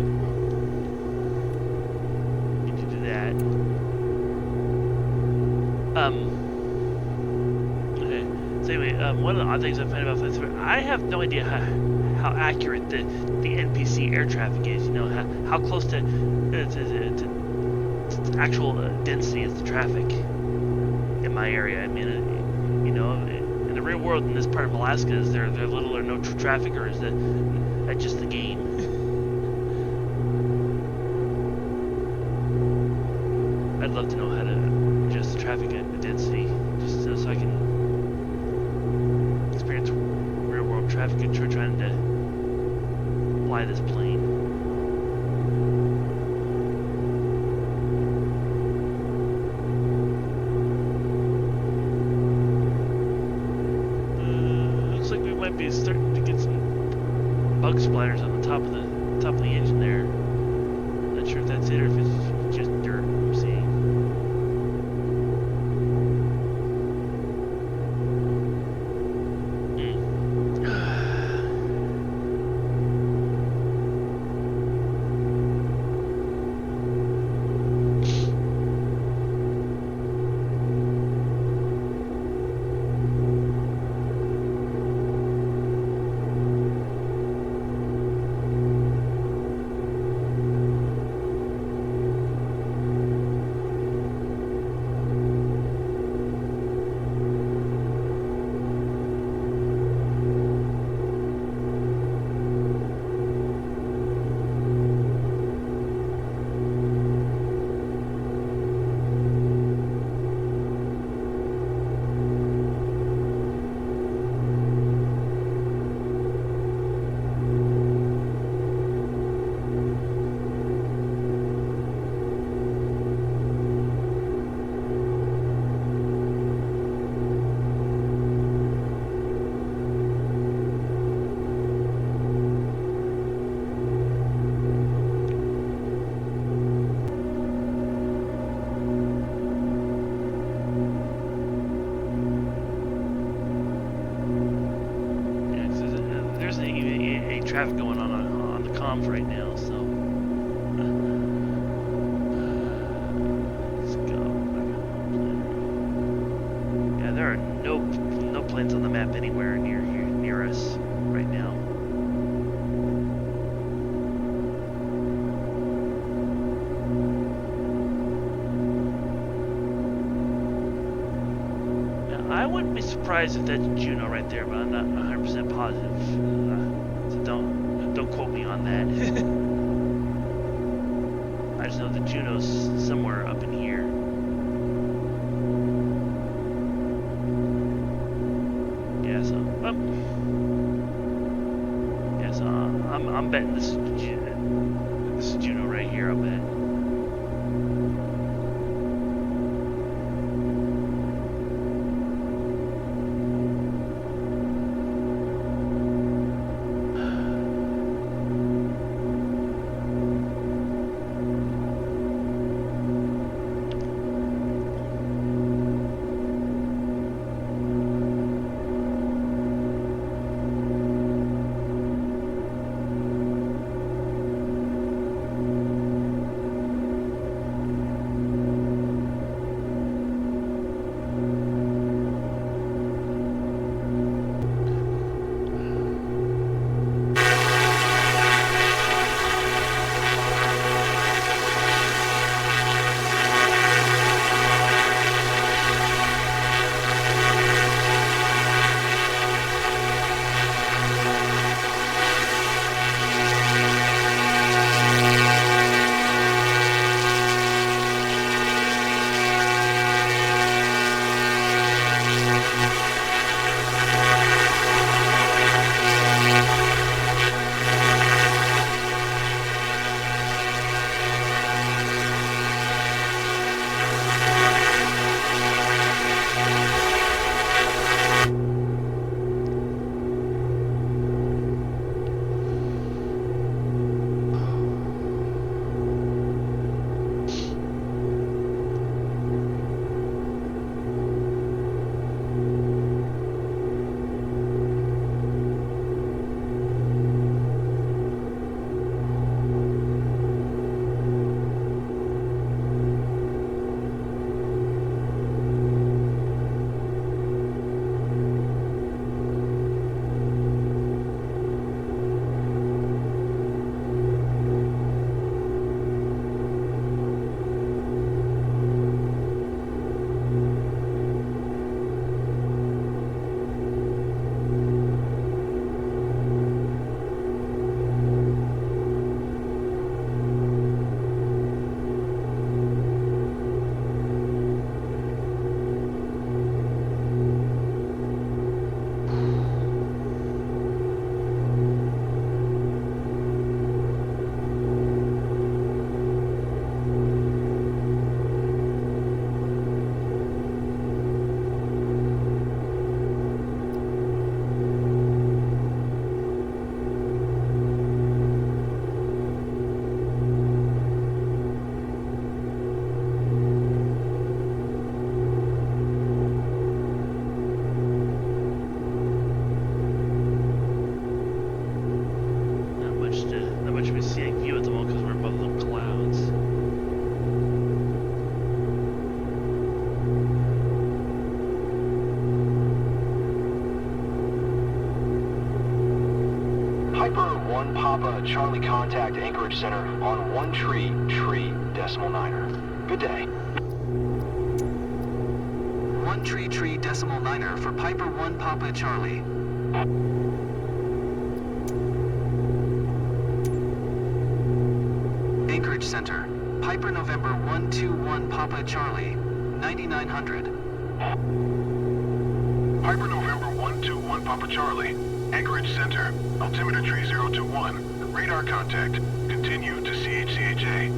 You can do that. Okay. So anyway, one of the odd things I find about flights, I have no idea how accurate the NPC air traffic is. You know, how close to actual density is the traffic in my area. I mean, you know, in the real world, in this part of Alaska, is there little or no traffic, or is that just the game? I'd love to know how to adjust the traffic density, just so I can experience real world traffic and trying to fly this plane. Looks like we might be starting to get some bug splatters on the top of the engine there. Not sure if that's it or if it's just dirt I'm seeing. Traffic going on the comms right now, so let's go back on the plan. Yeah, there are no planes on the map anywhere near us right now. Now, I wouldn't be surprised if that's Juno right there, but I'm not 100% positive. Don't quote me on that. I just know the Juno's somewhere up in here. Yeah, so I'm betting this is Juno right here. I'll bet. Piper 1 Papa Charlie contact Anchorage Center on 1 tree decimal 9er. Good day. 1 tree decimal 9er for Piper 1 Papa Charlie. Anchorage Center, Piper November 121 Papa Charlie, 9900. Piper November 121 Papa Charlie, Anchorage Center, altimeter tree 021, radar contact, continue to CHCHA.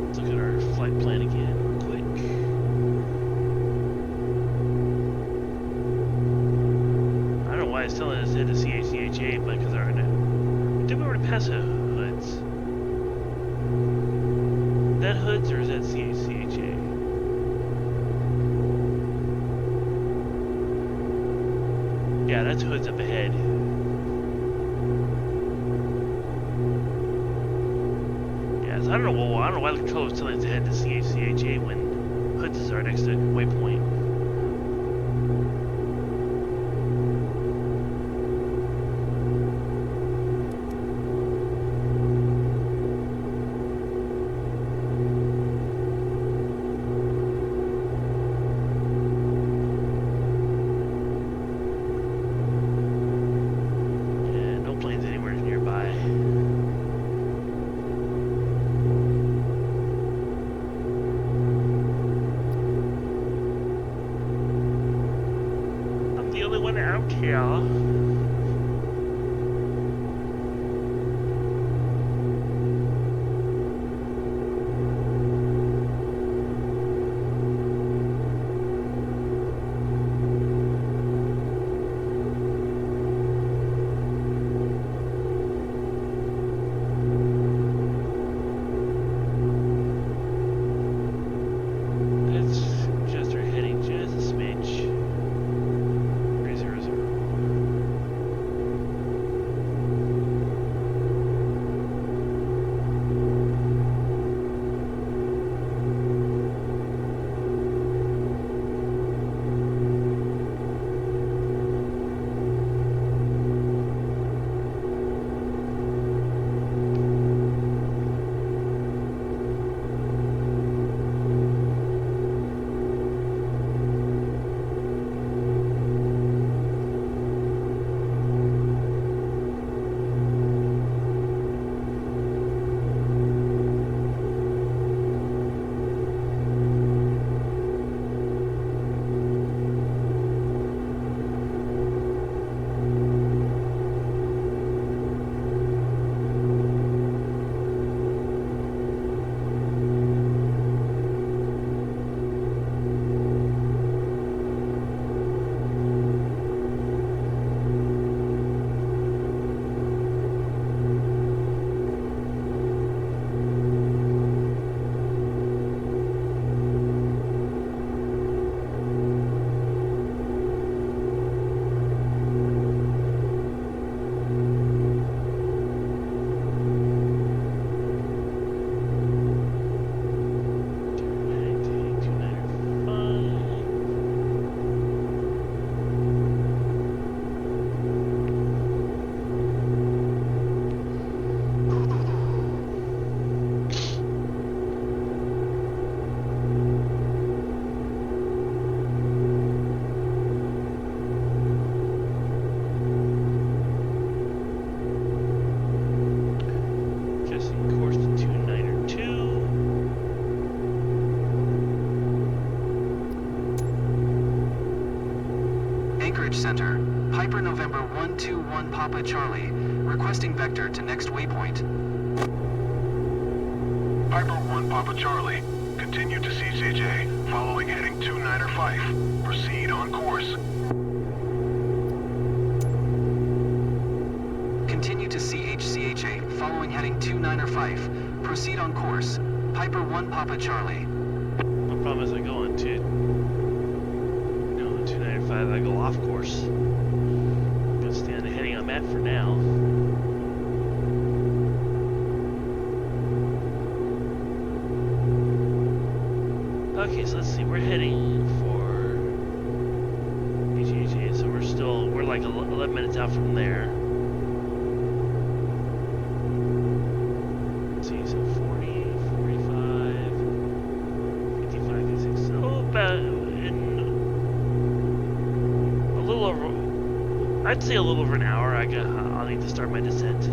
Let's look at our flight plan again, real quick. I don't know why it's telling us to hit the CHCHA, but because our did we already pass the hoods? That hoods or is that CHCHA? Yeah, that's hoods up ahead. Yeah, so I don't know. Well, I don't know why the controller is telling us to head to CHCHA when hoods is our next waypoint. Yeah, no planes anywhere nearby. I'm the only one out here. Let's adjust our heading just a smidge. 300. Center, Piper November 121 Papa Charlie, Requesting vector to next waypoint. Piper 1 Papa Charlie. Continue to CHA, following heading 295. Proceed on course. Continue to CHCHA, following heading 295. Proceed on course. Piper 1 Papa Charlie. My problem is I go on 295, I go off course. I'm gonna stay on the heading I'm at for now. Okay, so let's see, we're heading for HHA, so we're like 11 minutes out from there. Let's see, so 40, 45, 55, 56, so about in a little over, I'd say a little over an hour, I'll need to start my descent.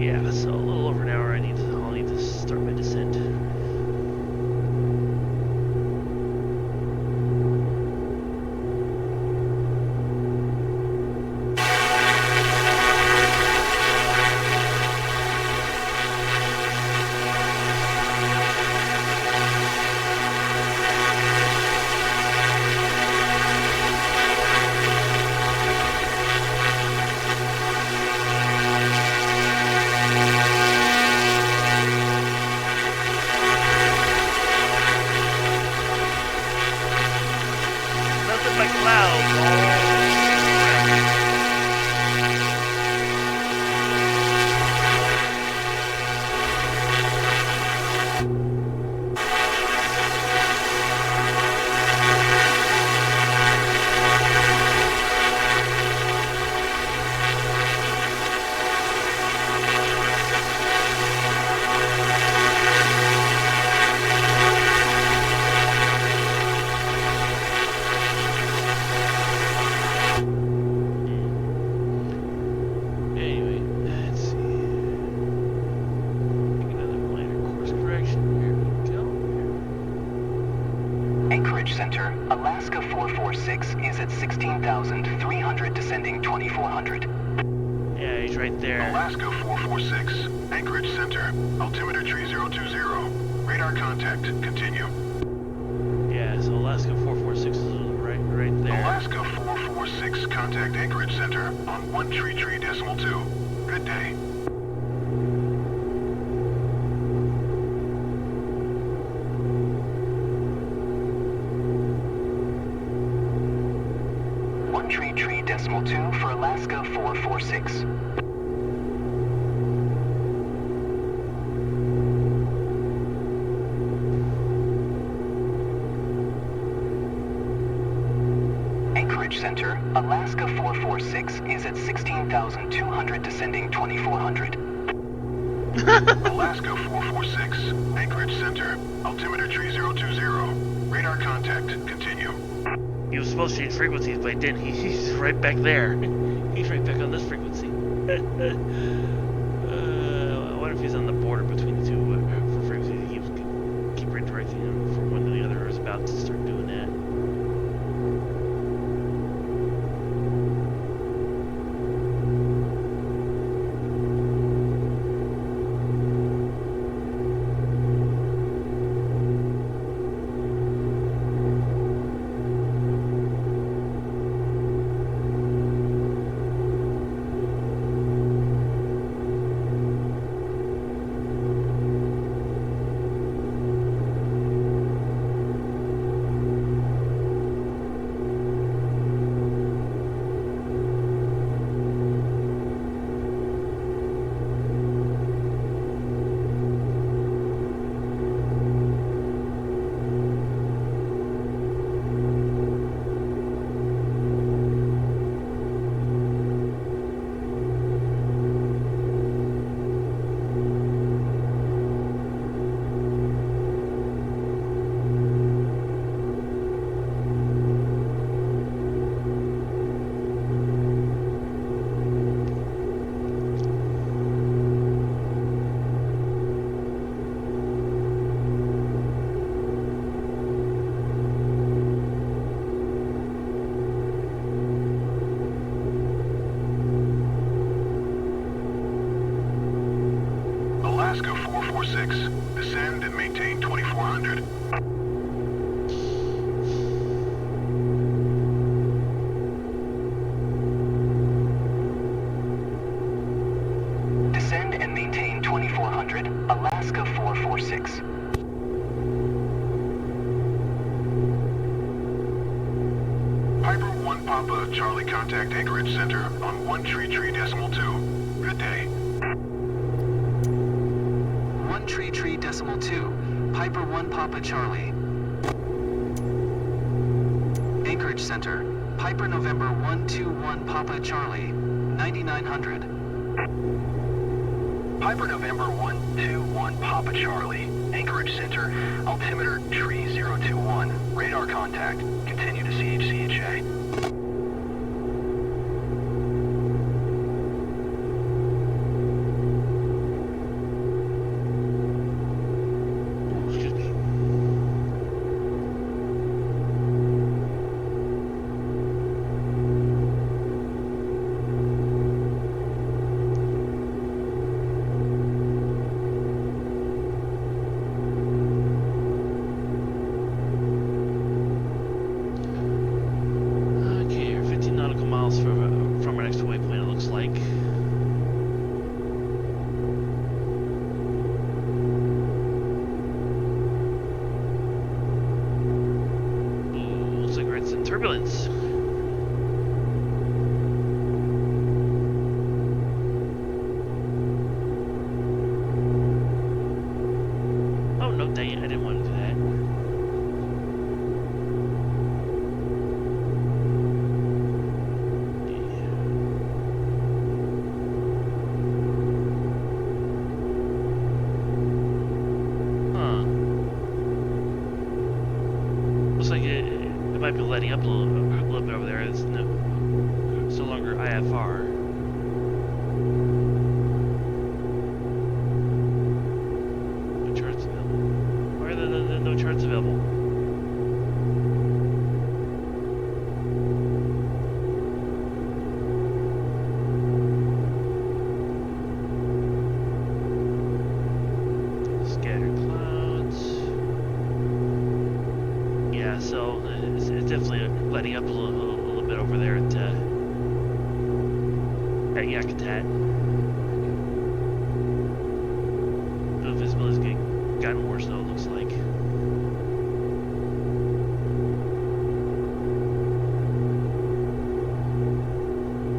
Yeah, so a little over an hour. I'll need to start my descent. Nothing but clouds all around. Anyway, let's see. Make another minor course correction. Here we go. Anchorage Center, Alaska 446 is at 16,300 descending 2,400. Yeah, he's right there. Alaska 446. Anchorage Center. Altimeter tree 020. Radar contact. Continue. Yeah, so Alaska 446 is right there. Alaska 446. Contact Anchorage Center on 133.2. Good day. One tree decimal 2 for Alaska 446. Anchorage Center, Alaska 446 is at 16,200 descending 2,400. Alaska 446. Anchorage Center. Altimeter tree 020. Radar contact. Continue. He was supposed to change frequencies, but he didn't. He's right back there. He's right back on this frequency. I wonder if he's on the border between the two for frequencies. He keep redirecting him from one to the other, or is about to start doing that. Alaska 446. Descend and maintain 2400. Descend and maintain 2400, Alaska 446. Piper 1 Papa Charlie, contact Anchorage Center on 133.2. Good day. 133.2, Piper 1 Papa Charlie. Anchorage Center, Piper November 121 Papa Charlie, 9900. Piper November 121 Papa Charlie. Anchorage Center, altimeter tree 021. Radar contact. Continue to CHCHA. Excuse me. Okay, we're 15 nautical miles from our next waypoint, it looks like. Ooh, looks like we're in some turbulence. Oh, no, dang it, I didn't want to do that. Huh. Looks like it might be letting up a little bit over there. It's no longer IFR. No charts available. Why are there no charts available? Scattered clouds. Yeah, so it's definitely letting up a little bit over there at Yakutat. The visibility's gotten worse though, it looks like.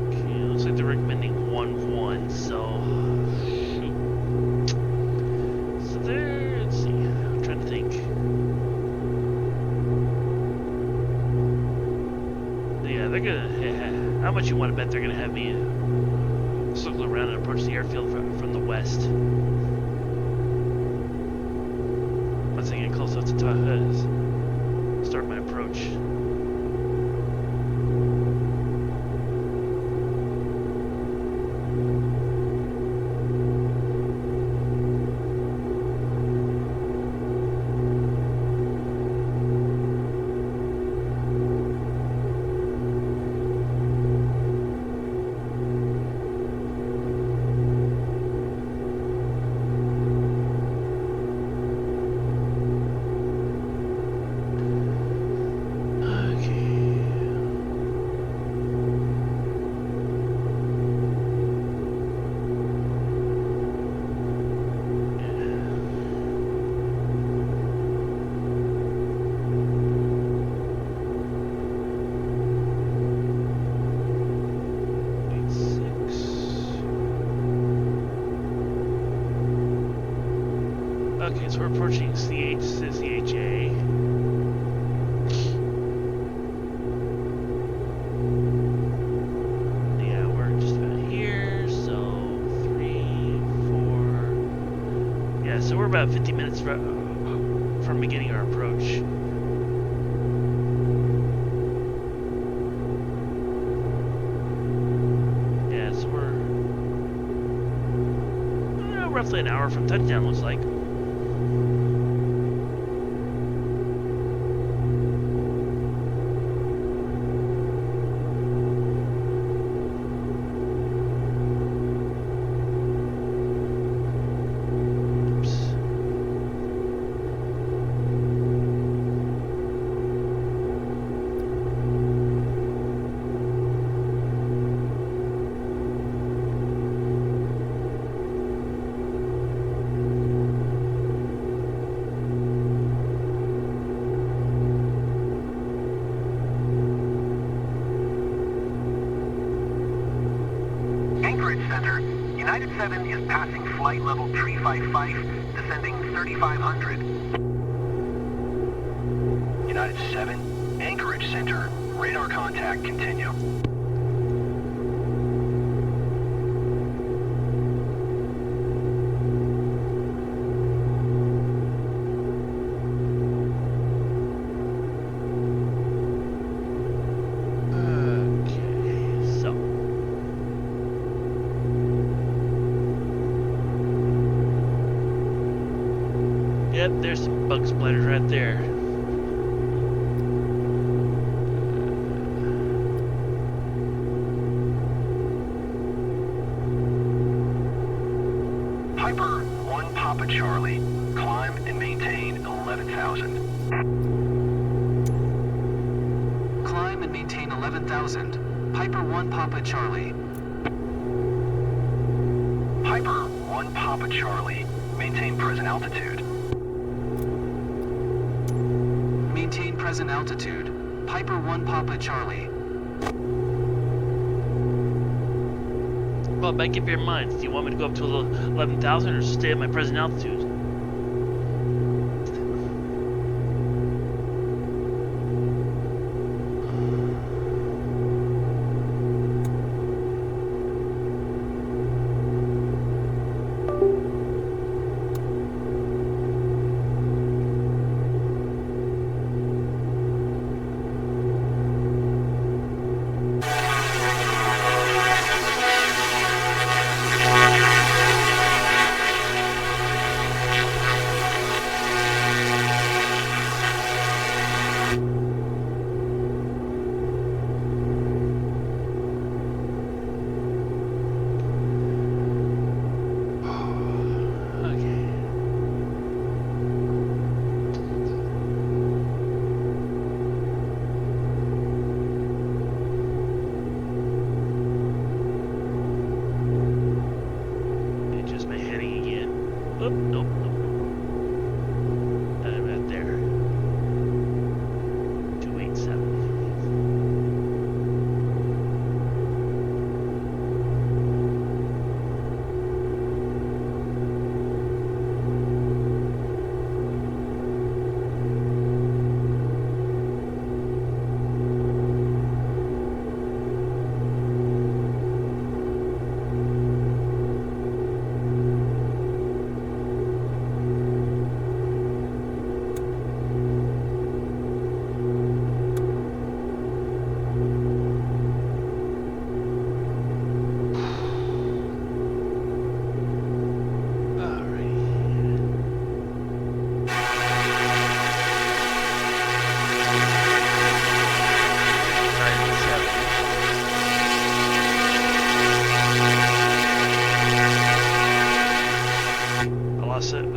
Okay, it looks like they're recommending 1-1, so shoot. So there, let's see, I'm trying to think. Yeah, they're gonna, how much you want to bet they're gonna have me circle around and approach the airfield from the west. Once I get close enough to start my approach. Okay, so we're approaching CHA. Yeah, we're just about here, so 3, 4. Yeah, so we're about 50 minutes from beginning our approach. Yeah, so we're roughly an hour from touchdown, looks like. 7 is passing flight level 355, descending 3500. United 7, Anchorage Center, radar contact, continue. Okay, so. Yep, there's some bug splatters right there. Piper 1 Papa Charlie, climb and maintain 11,000. Climb and maintain 11,000. Piper 1 Papa Charlie. Piper 1 Papa Charlie, maintain present altitude. Maintain present altitude. Piper 1 Papa Charlie. Well, make up your minds. Do you want me to go up to 11,000 or stay at my present altitude?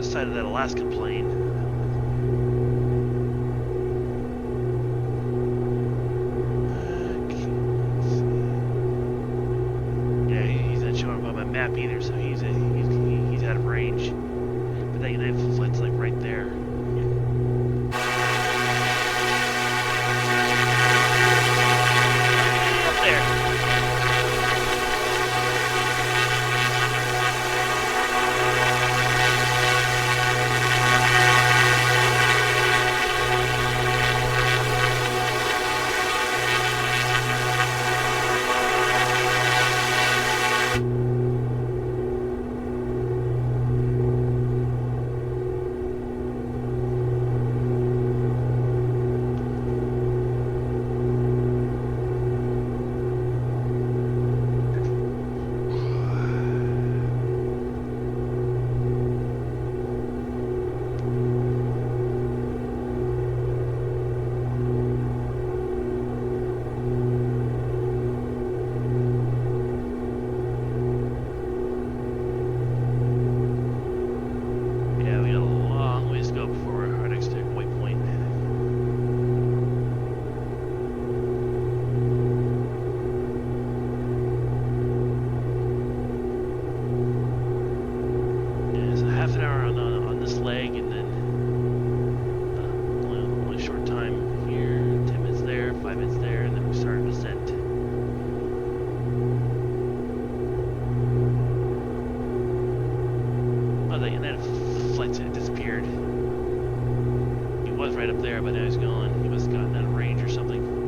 Side of that Alaska plane. Yeah, he's not showing up on my map either, so he's out of range. But that flight's like right there. Up there. and then flight disappeared. He was right up there, but now he's gone. He must have gotten out of range or something.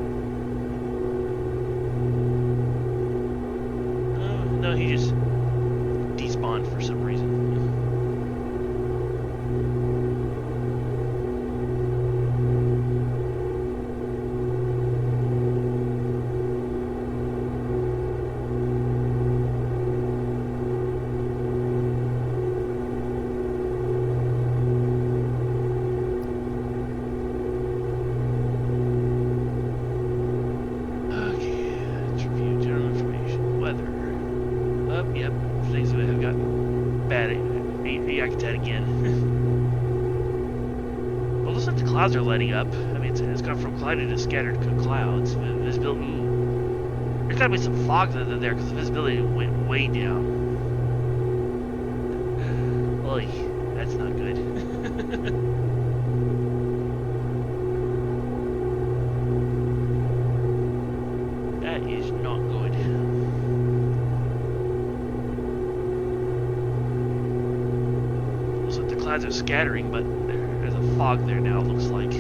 No, he just despawned for some reason. Yakutat again. Well, looks like the clouds are letting up. I mean, it's gone from cloudy to scattered clouds. Visibility. Ooh. There's gotta be some fog there because the visibility went way down. Oy, that's not good. That is not good. Clouds are scattering, but there's a fog there now, it looks like.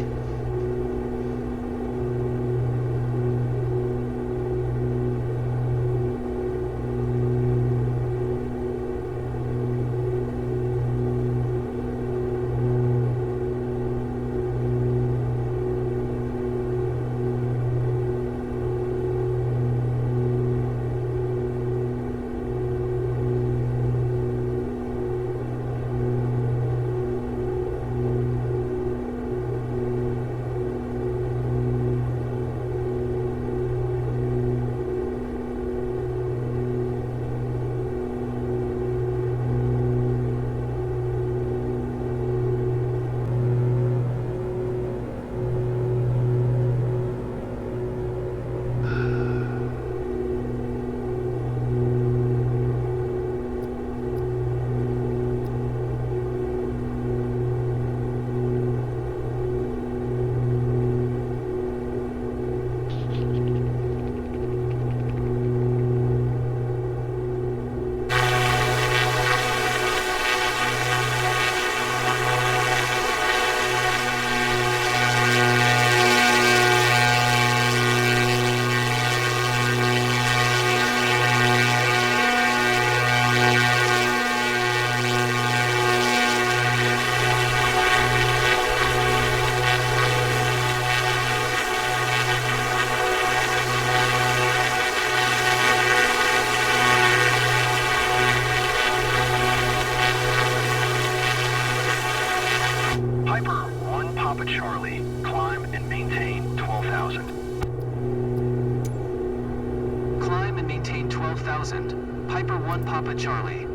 Piper 1 Papa Charlie.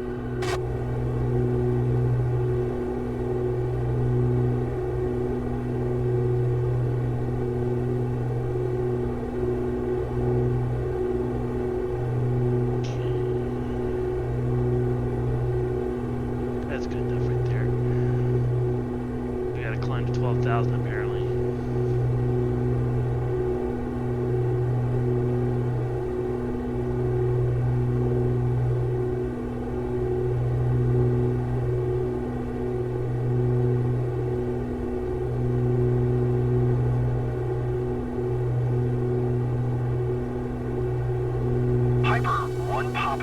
That's good enough right there. We gotta climb to 12,000 apparently.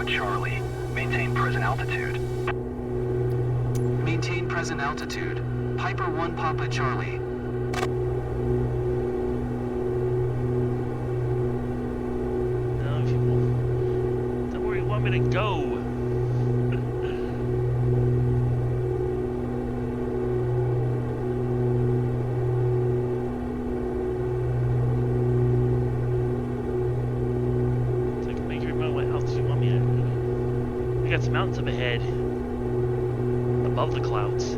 Charlie, maintain present altitude. Maintain present altitude. Piper 1 Papa Charlie. No, if you will. Don't worry, you want me to go. We got some mountains up ahead, above the clouds.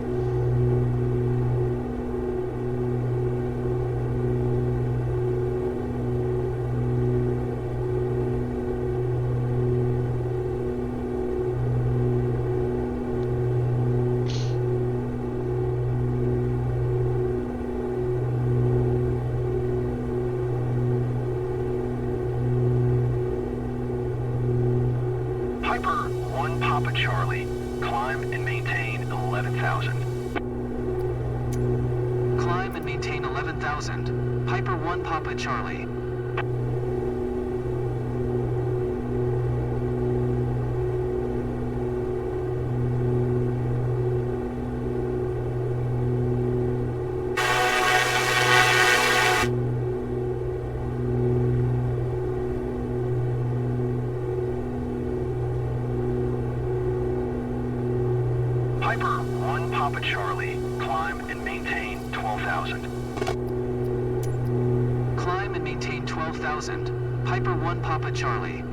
Piper 1 Papa Charlie, climb and maintain 11,000. Climb and maintain 11,000. Piper 1 Papa Charlie. Piper 1 Papa Charlie, climb and maintain 12,000. Climb and maintain 12,000. Piper 1 Papa Charlie.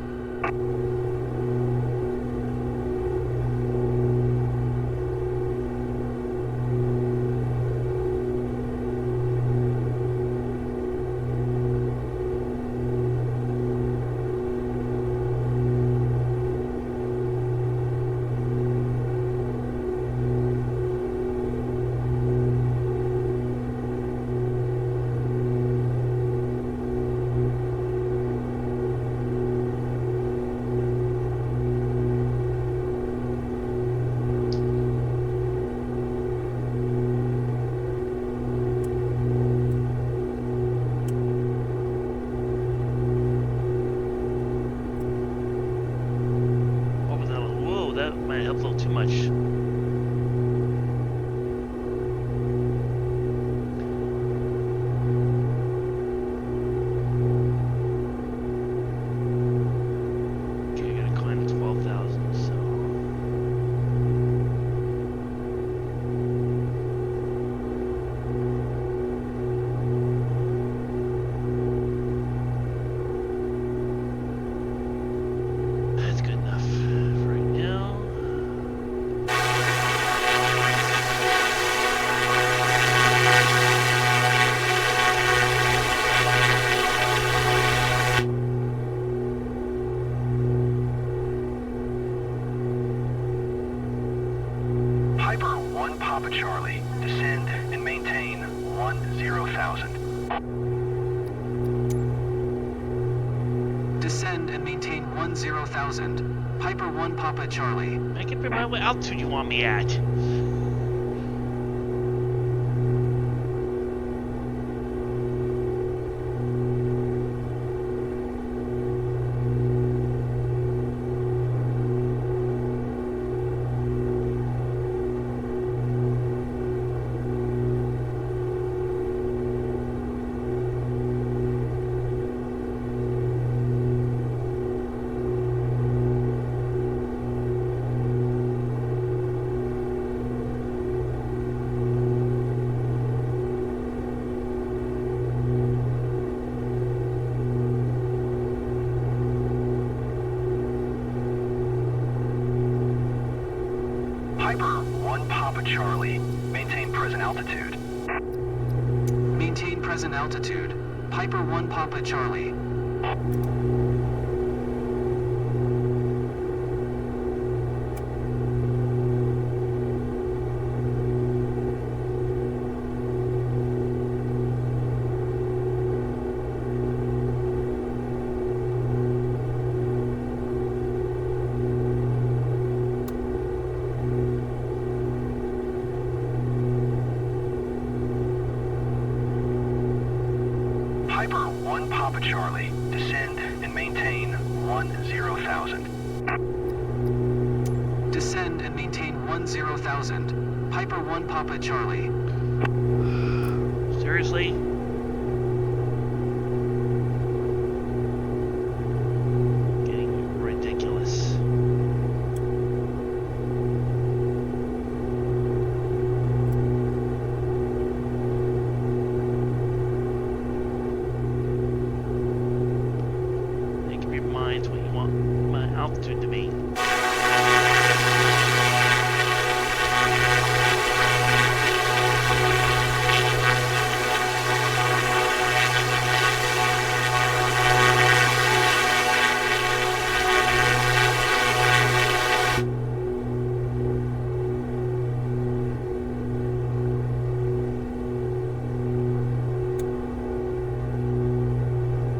What was that? Whoa, that might help a little too much. Okay, I gotta climb to 12,000, so. That's good enough for right now. Piper 1 Papa Charlie, descend and maintain 10,000. Descend and maintain 10,000. Piper 1 Papa Charlie. I can remember what altitude you want me at. Piper 1 Papa Charlie, maintain present altitude. Maintain present altitude. Piper 1 Papa Charlie. Piper 1 Papa Charlie, descend and maintain 10,000. Descend and maintain 10,000. Piper 1 Papa Charlie. Seriously? Getting ridiculous. Make up your minds what you want my altitude to be.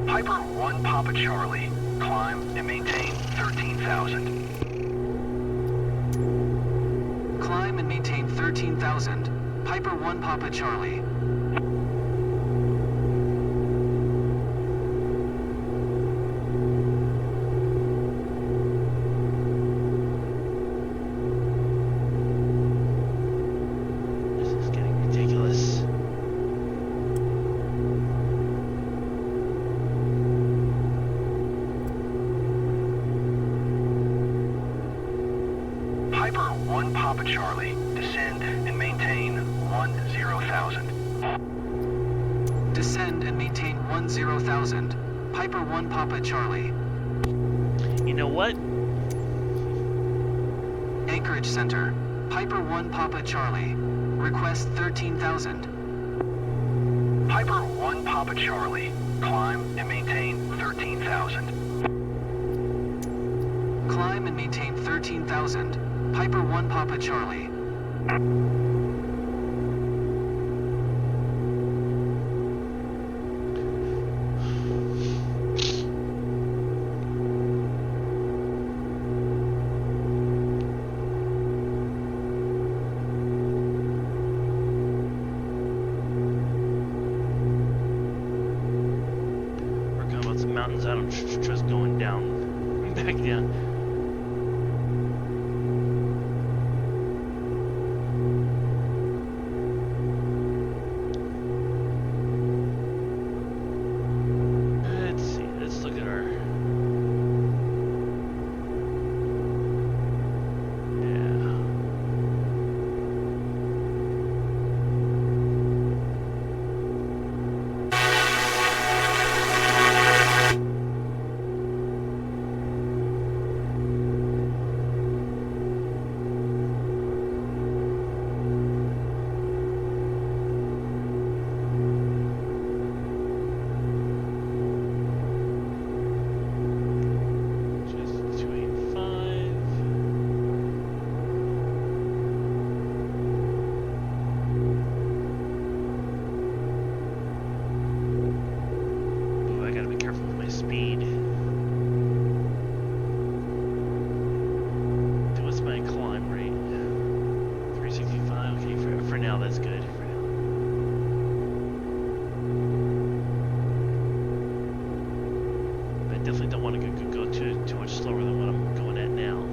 Piper 1 Papa Charlie, climb and maintain 13,000. Climb Climb and maintain 13,000. Piper 1 Papa Charlie. This is getting ridiculous. Piper 1 Papa Charlie, descend and maintain 10,000. Descend and maintain 10,000. Piper 1 Papa Charlie. You know what? Anchorage Center. Piper 1 Papa Charlie. Request 13,000. Piper 1 Papa Charlie, climb and maintain 13,000. Climb and maintain 13,000. Piper 1 Papa Charlie. We're going about some mountains out of just going down, back down. Let's see. Let's look at our. Yeah. Just 285. Ooh, I gotta be careful with my speed. What's my climb rate? 365. Okay, for now that's good. For now. I definitely don't want to go too much slower than what I'm going at now.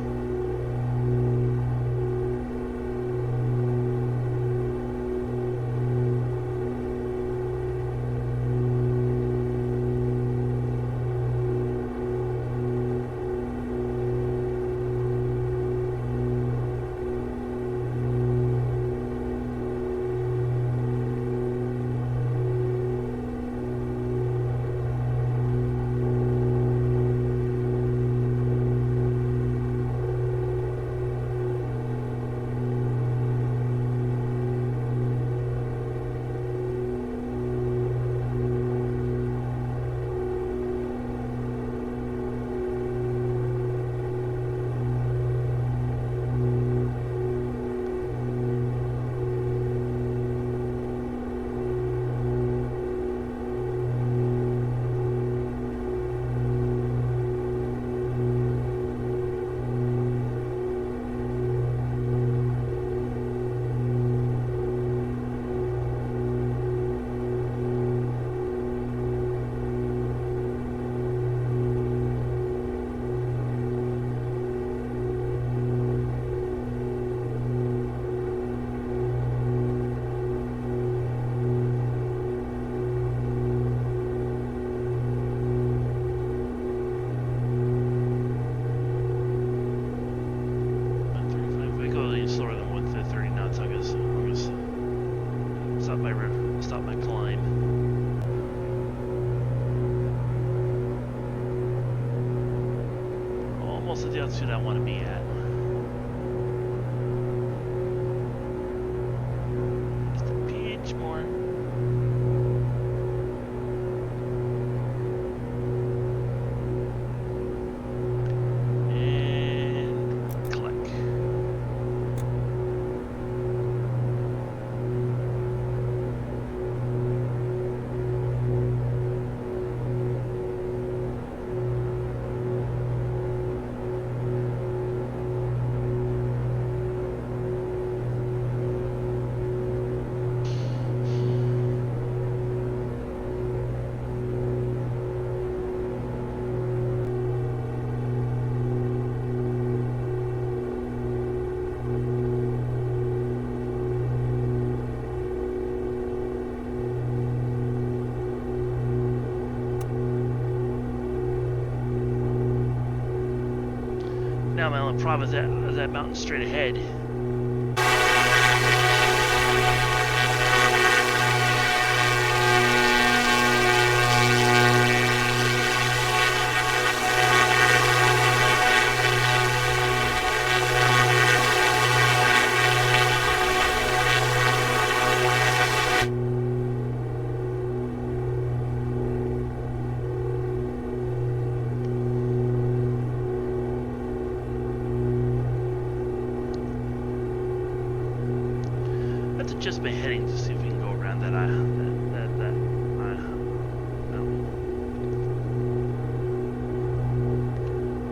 About 35. If I go any slower than what the 30 knots, I'm gonna stop my climb. Almost at the altitude I want to be at. Just a pinch more. And click. now my only problem is that mountain straight ahead. Just my heading to see if we can go around that mountain.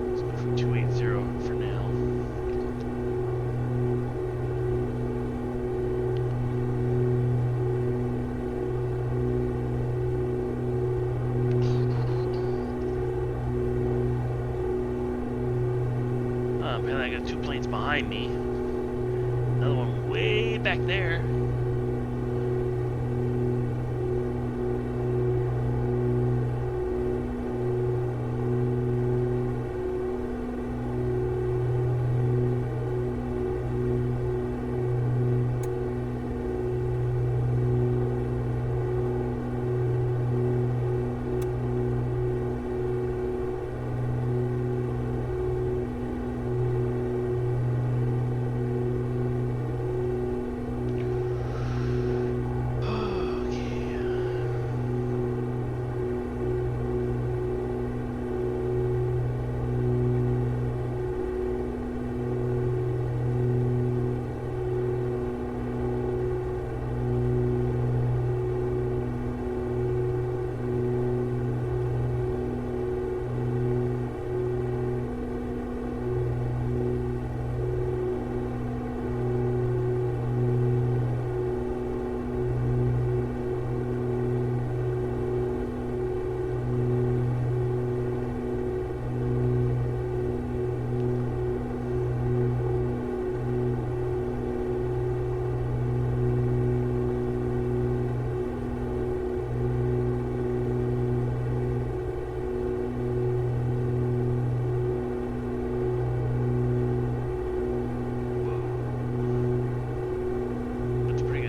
Let's go for 280 for now. Apparently I got 2 planes behind me. Another one way back there.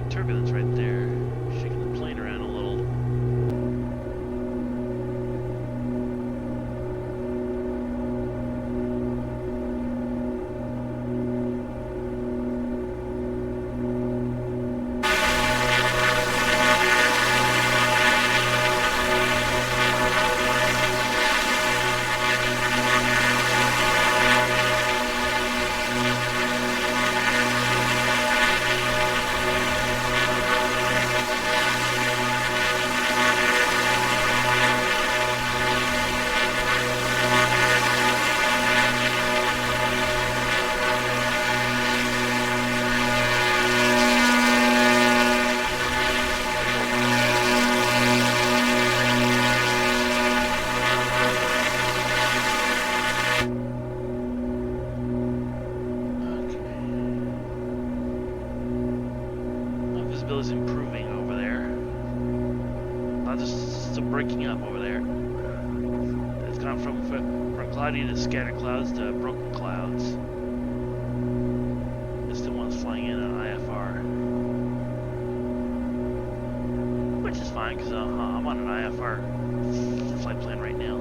Turbulence right there, shaking the plane around a little. Is improving over there. Not just still breaking up over there. It's gone from cloudy to scattered clouds to broken clouds. It still one's flying in on IFR, which is fine because I'm on an IFR flight plan right now.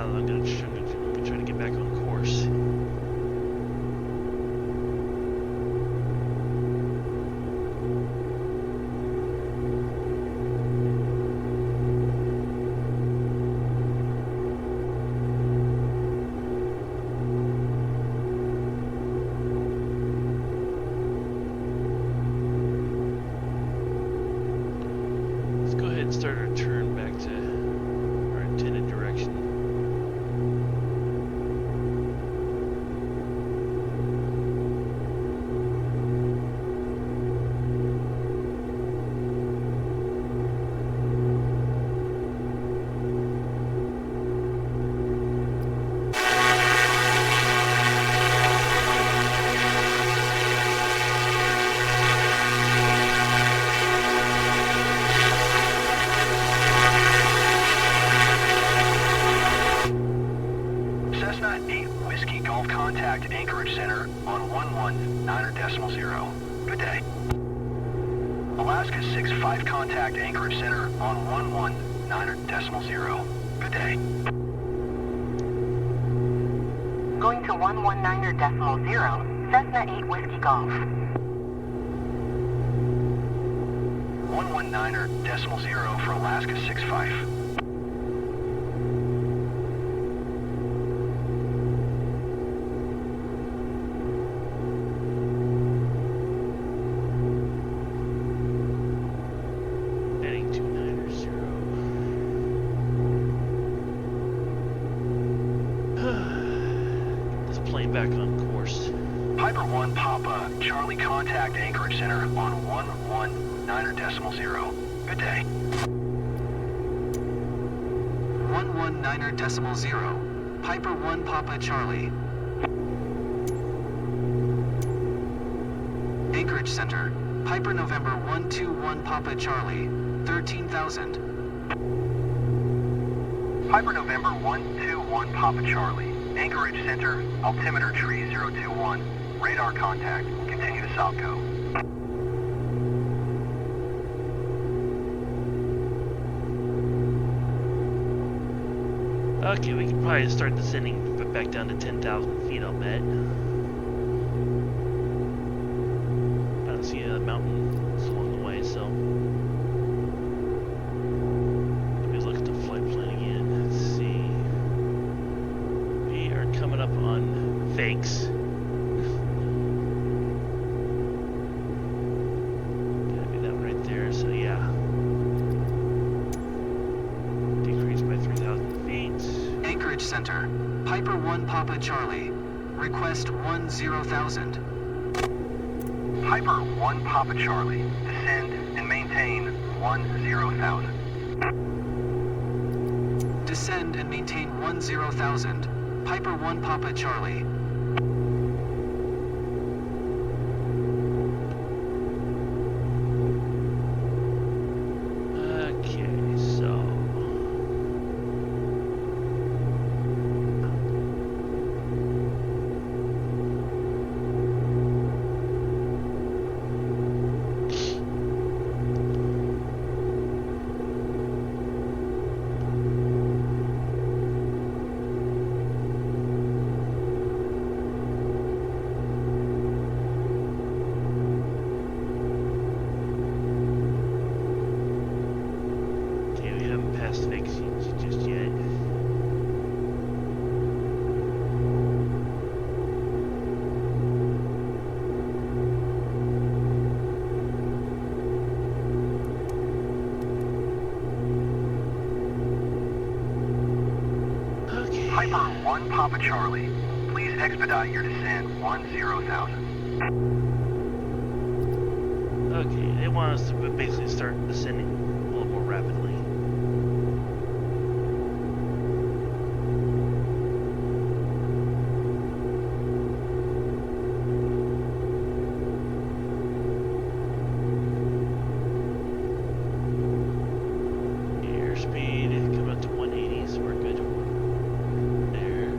now that I'm gonna try to get back on course. Start our turn back to our intended direction. Contact Anchorage Center on 119.0. Good day. Alaska 65 contact Anchorage Center on 119.0. Good day. Going to 119.0, Cessna 8 Whiskey Golf. 119.0 for Alaska 65. Back on course. Piper 1 Papa, Charlie contact Anchorage Center on 119.0. Good day. 119.0. Piper 1 Papa Charlie. Anchorage Center, Piper November 121 Papa Charlie, 13,000. Piper November 121 Papa Charlie. Anchorage Center, altimeter tree 021, radar contact, continue to Salco. Okay, we can probably start descending back down to 10,000 feet, I'll bet. I don't see a mountain along the way, so... Let me look at the flight plan again. Let's see. We are coming up on fakes. That'd be that one right there, so yeah. Decreased by 3,000 feet. Anchorage Center, Piper 1 Papa Charlie, request 10,000. Piper 1 Papa Charlie, descend and maintain 10,000. Descend and maintain 10,000. Piper 1 Papa Charlie. Okay, so... just yet. Okay. Piper 1 Papa Charlie, please expedite your descent 10,000. Okay, they want us to basically start descending a little more rapidly. Airspeed coming up to 180, so we're good there.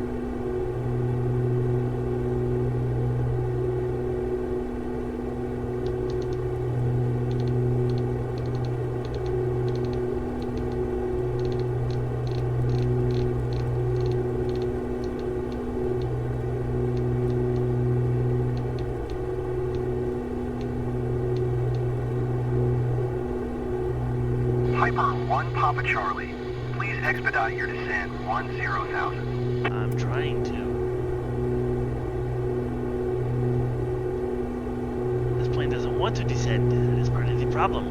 1 Papa Charlie. Please expedite your descent 10,000. I'm trying to. This plane doesn't want to descend. That is part of the problem.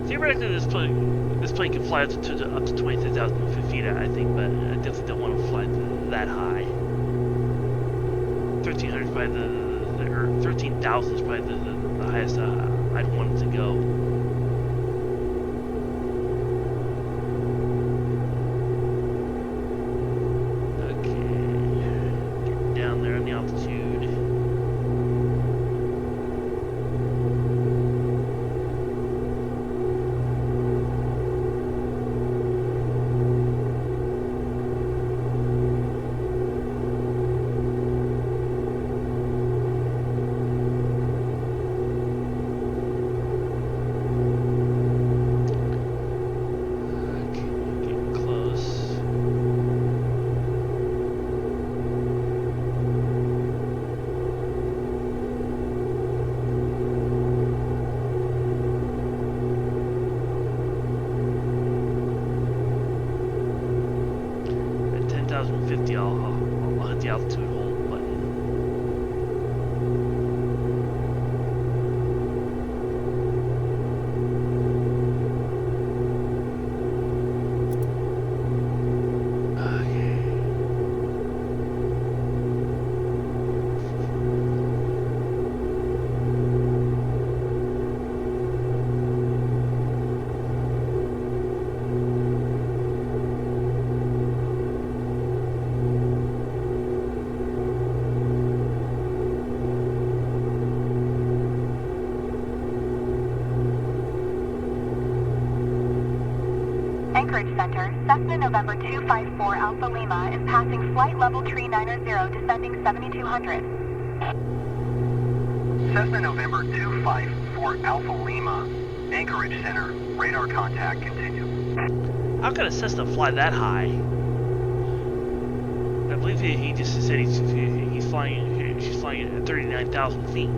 Theoretically, this plane can fly up to 23,000 feet, I think, but I definitely don't want to fly that high. 1,300 is probably or 13,000 is probably the highest I'd want it to go. Okay, get down there on the altitude. I'll hit the altitude hold button. Anchorage Center, Cessna November 254 Alpha Lima is passing flight level tree 90, descending 7200. Cessna November 254 Alpha Lima, Anchorage Center, radar contact continue. How can a Cessna fly that high? I believe he just said she's flying at 39,000 feet.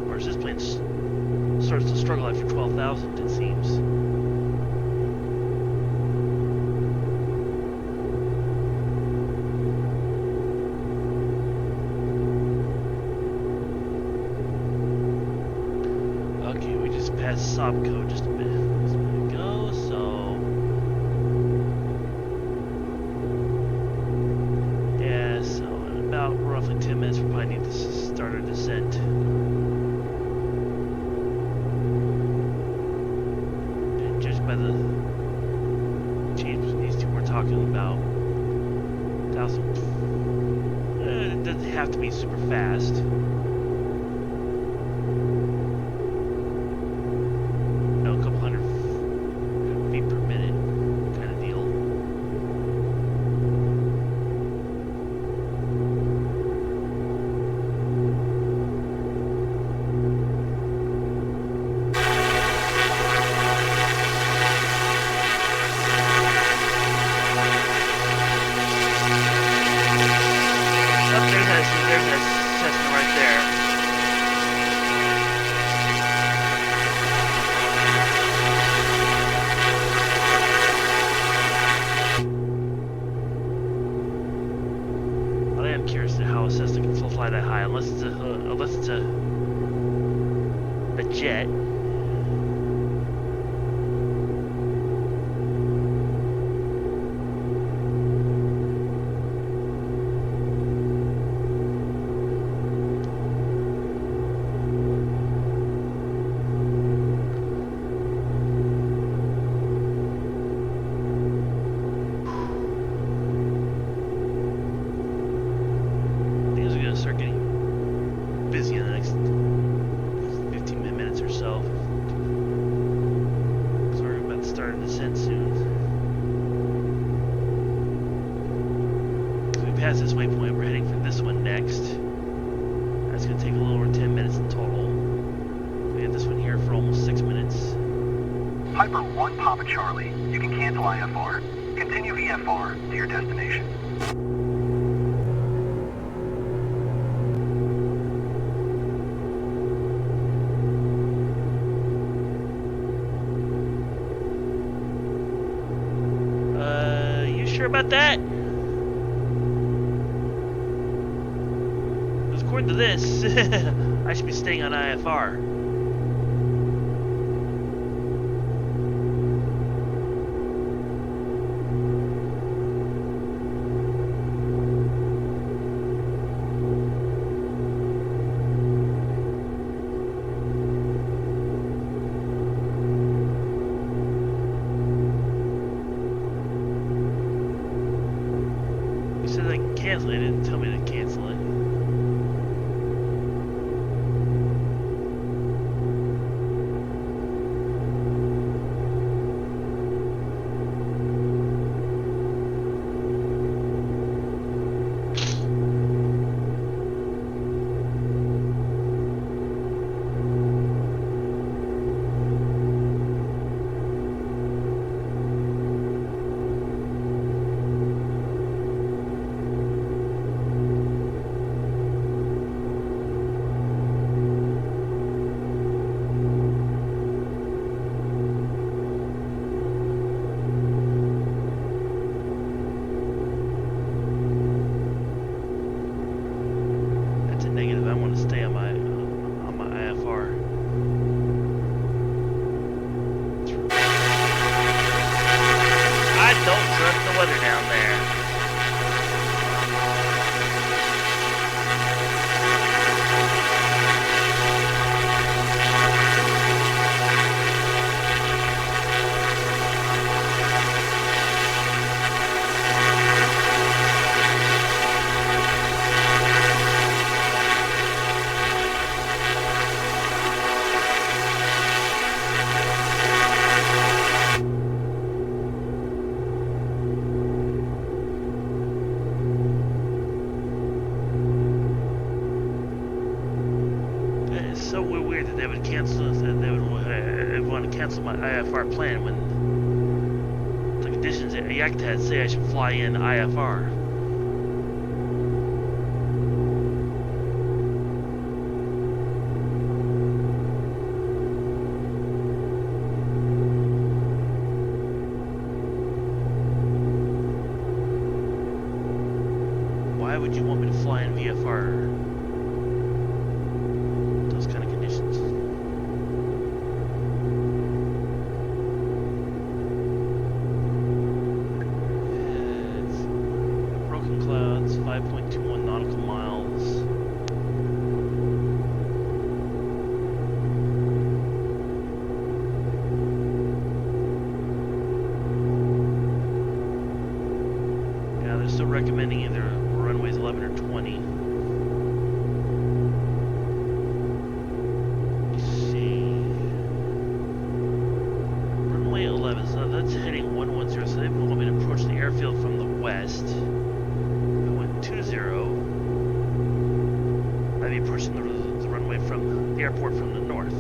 Whereas this plane starts to struggle after 12,000, it seems. Okay, we just passed Sobco just a bit ago, so yeah, so in about roughly 10 minutes we probably need to start our descent. And judged by the change between these two we're talking about 1,000 doesn't have to be super fast. No, a couple hundred feet per minute kind of deal. There's a Cessna right there. But I am curious to how a Cessna can fly that high, unless it's a jet. Start getting busy in the next 15 minutes or so. So we're about to start a descent soon. So we passed this waypoint, we're heading for this one next. That's going to take a little over 10 minutes in total. We had this one here for almost 6 minutes. Piper 1 Papa Charlie, you can cancel IFR. Continue VFR to your destination. Sure about that? Because according to this, I should be staying on IFR. Said I can cancel it. It didn't tell me to cancel it. Weather down there. So weird that they would cancel. That they would want to cancel my IFR plan when the conditions at Yakutat say I should fly in IFR. Why would you want me to fly in VFR? Clouds, 5.21 nautical miles. Yeah, they're still recommending either runways 11 or 20. west. If I went 20, I'd be approaching the runway from the airport from the north.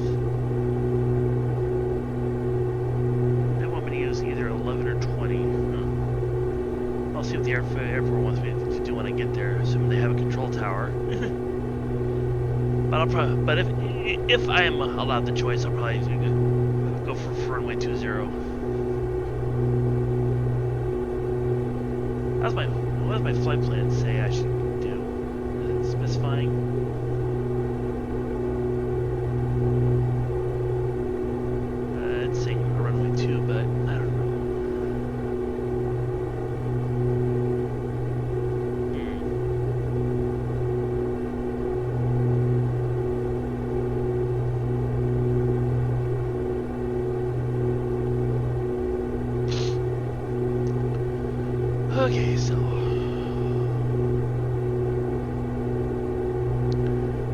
They want me to use either 11 or 20. I'll see what the airport wants me to do when I get there, assuming they have a control tower. But if I am allowed the choice, I'll probably go for runway 20. What does my flight plan say I should do? Is it specifying? It's saying runway 2, but I don't know. Okay, so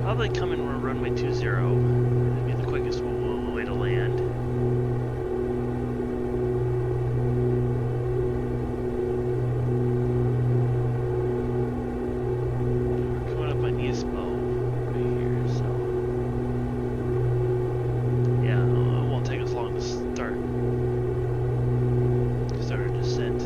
probably come in runway 20. That'd be the quickest way to land. We're coming up on Yisbo right here, so yeah, it won't take us long to start our descent.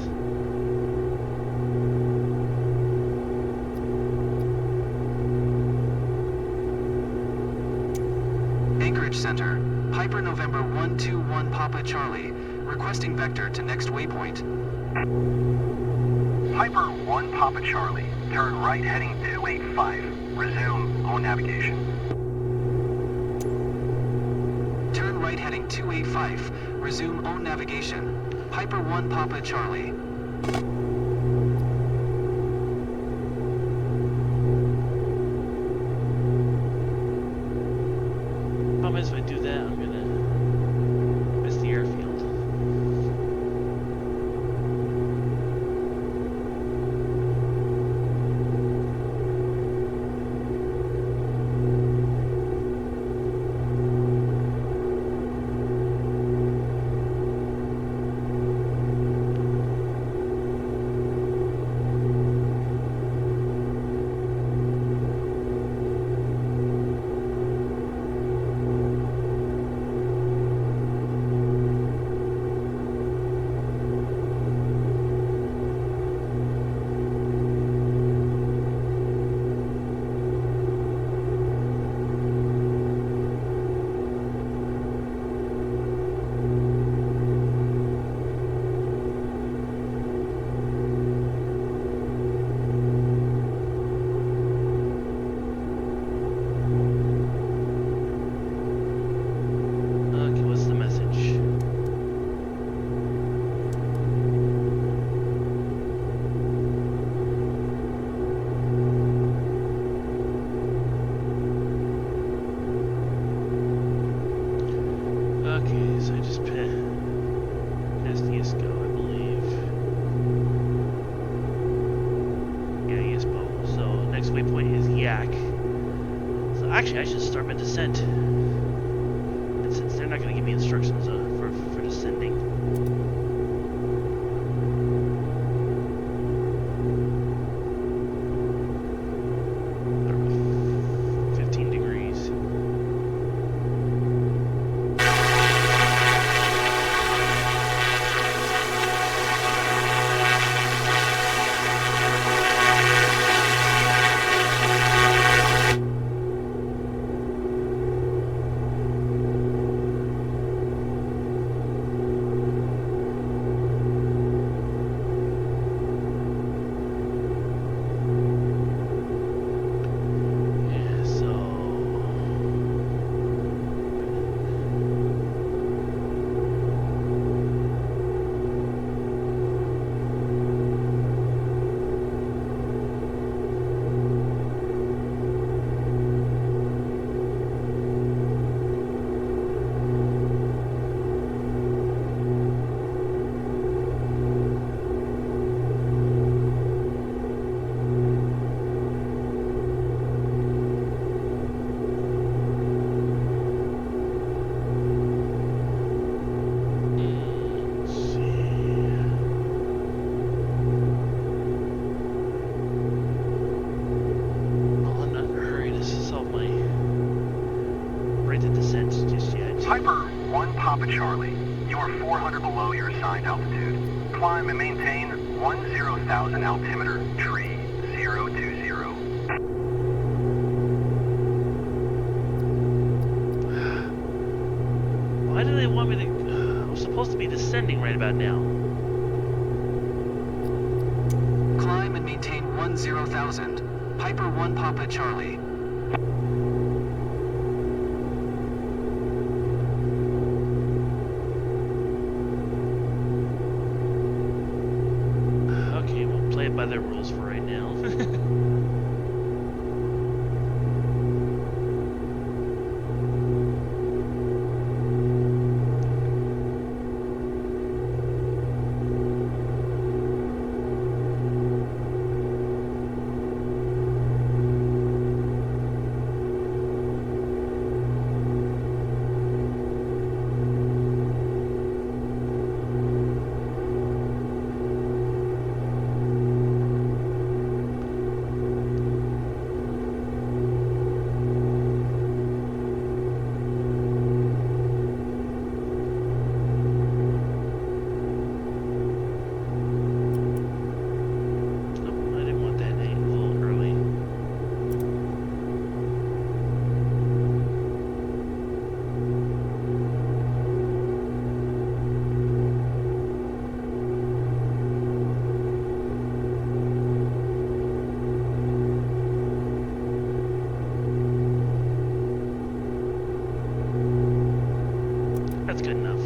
Center, Piper November 121 Papa Charlie, requesting vector to next waypoint. Piper 1 Papa Charlie, turn right heading 285. Resume on navigation. Turn right heading 285. Resume on navigation. Piper 1 Papa Charlie. If I do that, I'm gonna miss the airfield. Actually, I should start my descent. And since they're not going to give me instructions for descending. I don't know, 15 degrees. Papa Charlie. You are 400 below your assigned altitude. Climb and maintain 10,000 altimeter, tree 020. Why do they want me to... I'm supposed to be descending right about now. Climb and maintain 10,000. Piper 1 Papa Charlie. Okay, we'll play it by their rules for right now. That's good enough.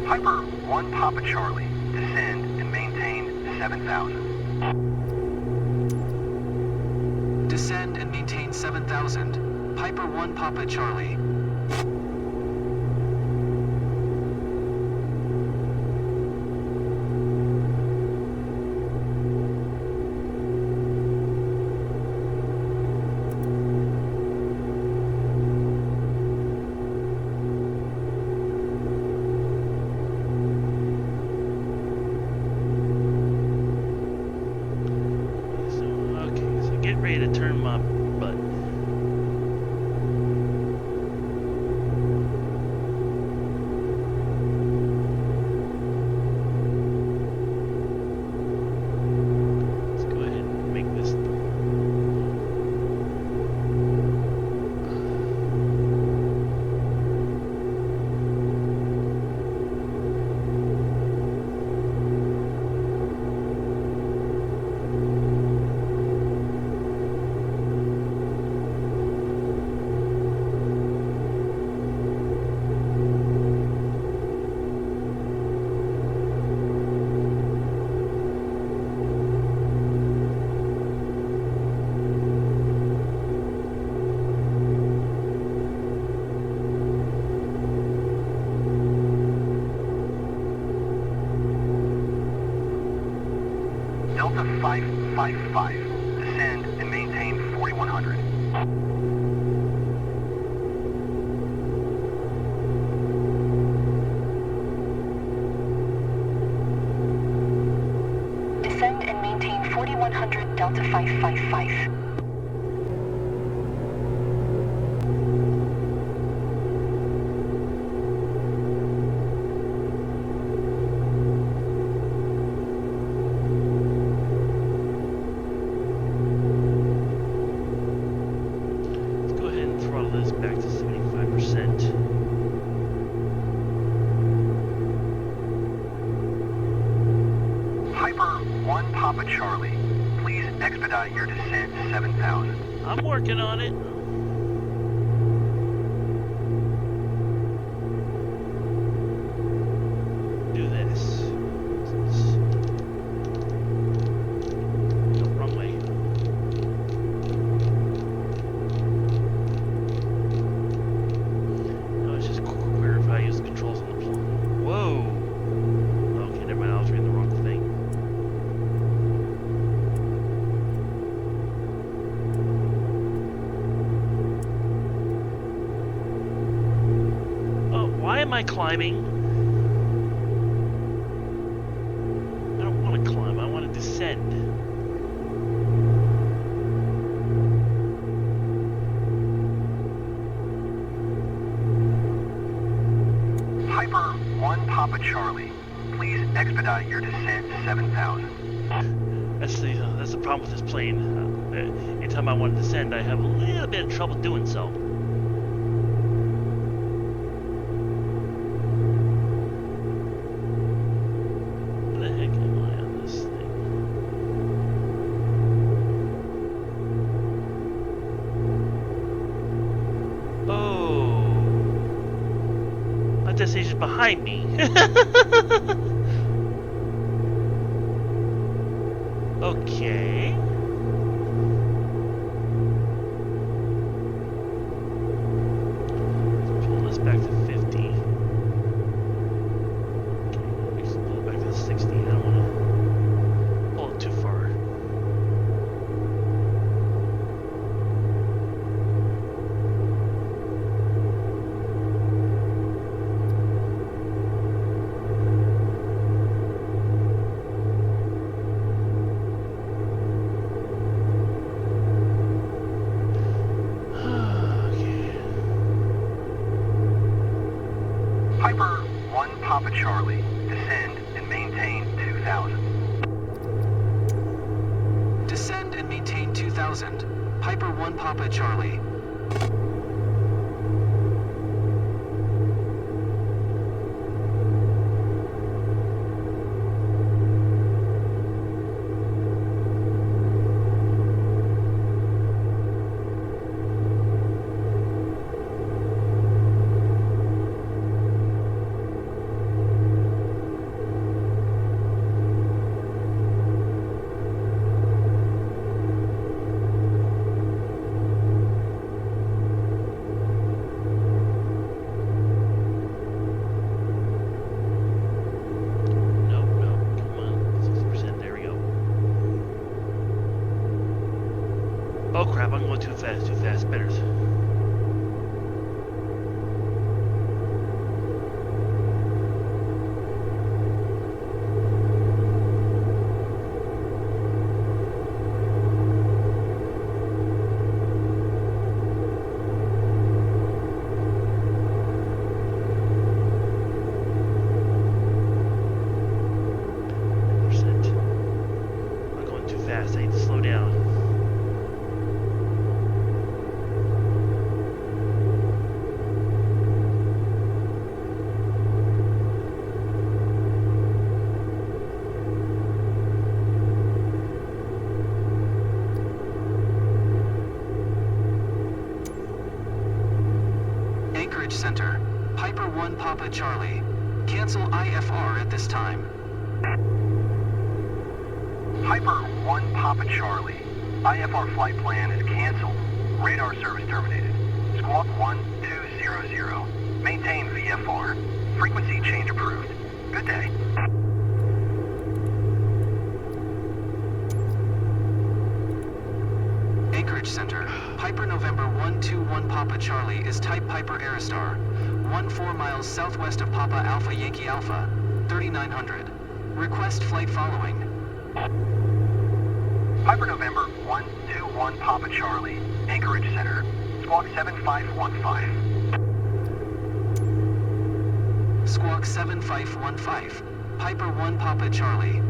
Piper 1 Papa Charlie. Descend and maintain 7,000. Descend and maintain 7,000. Piper 1 Papa Charlie. So get ready to turn my butt. Let's go ahead and make this. Delta 555. Descend and maintain 4,100. Descend and maintain 4100 Delta 555. Let's go ahead and throttle this back to 75%. Piper 1 Papa Charlie. Please expedite your descent to 7,000. I'm working on it. Do this. No, wrong way. No, it's just quicker if I use the controls on the plane. Whoa! Okay, never mind, I was reading the wrong thing. Oh, why am I climbing? I don't want to climb, I want to descend. Charlie. Please expedite your descent to 7,000. That's the problem with this plane. Anytime I want to descend, I have a little bit of trouble doing so. Where the heck am I on this thing? Oh, my destination's behind me. Okay. Let's pull this back to 50. Okay, let's pull it back to 60. I don't want to pull it too far. Piper 1 Papa Charlie, descend and maintain 2,000. Descend and maintain 2,000. Piper 1 Papa Charlie. Oh crap, I'm going too fast, better. I'm going too fast, I need to slow down. Center, Piper 1 Papa Charlie. Cancel IFR at this time. Piper 1 Papa Charlie. IFR flight plan is canceled. Radar service terminated. Squawk 1200. Maintain VFR. Frequency change approved. Good day. Anchorage Center, Piper November 121 Papa Charlie is type Piper Aerostar, 14 miles southwest of Papa Alpha Yankee Alpha, 3900. Request flight following. Piper November 121 Papa Charlie, Anchorage Center, Squawk 7515. Squawk 7515, Piper 1 Papa Charlie.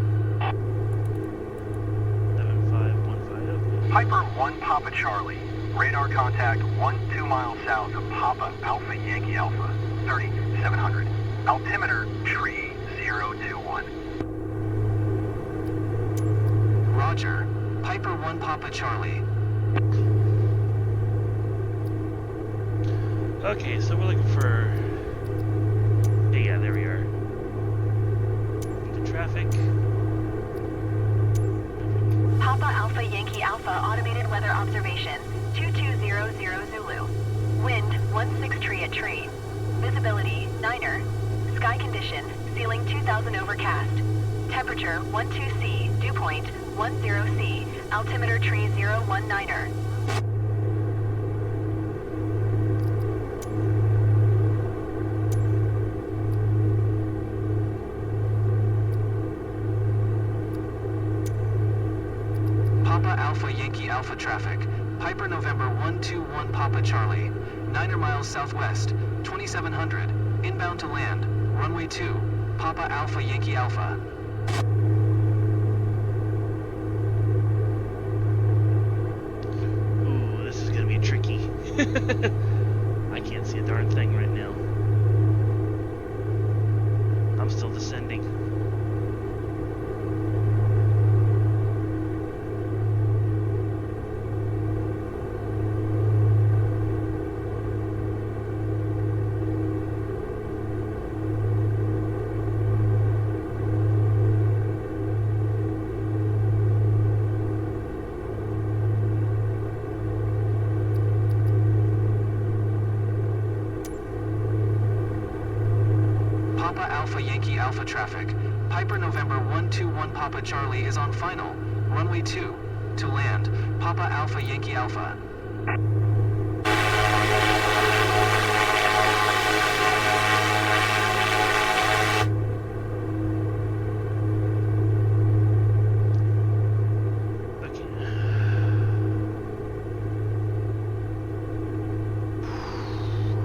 7515, okay. Piper 1 Papa Charlie, radar contact 12 miles south of Papa Alpha Yankee Alpha, 3700. Altimeter tree 021. Roger, Piper 1 Papa Charlie. Okay, so we're looking for... Yeah, there we are. The traffic. Papa Alpha Yankee Alpha automated weather observation 2200 Zulu. Wind 16 tree at tree. Visibility 9er. Sky condition ceiling 2000 overcast. Temperature 12C, dew point 10C. Altimeter tree 019er. Papa Alpha Yankee Alpha traffic. Piper November 121 Papa Charlie. 9 miles southwest, 2700. Inbound to land. Runway 2. Papa Alpha Yankee Alpha. Ooh, this is gonna be tricky. I can't see a darn thing right now. I'm still descending. Papa Alpha Yankee Alpha traffic. Piper November 121 Papa Charlie is on final. Runway 2. To land. Papa Alpha Yankee Alpha. Okay.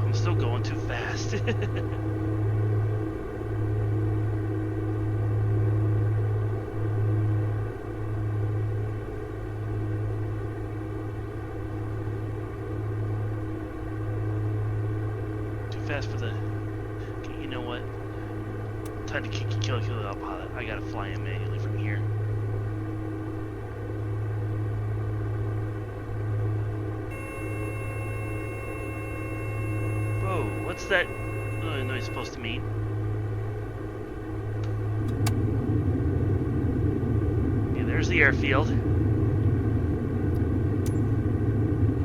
I'm still going too fast. Fast for the. Okay, you know what? Time to kill the autopilot. I gotta fly in manually from here. Whoa, what's that noise supposed to mean? Okay, there's the airfield.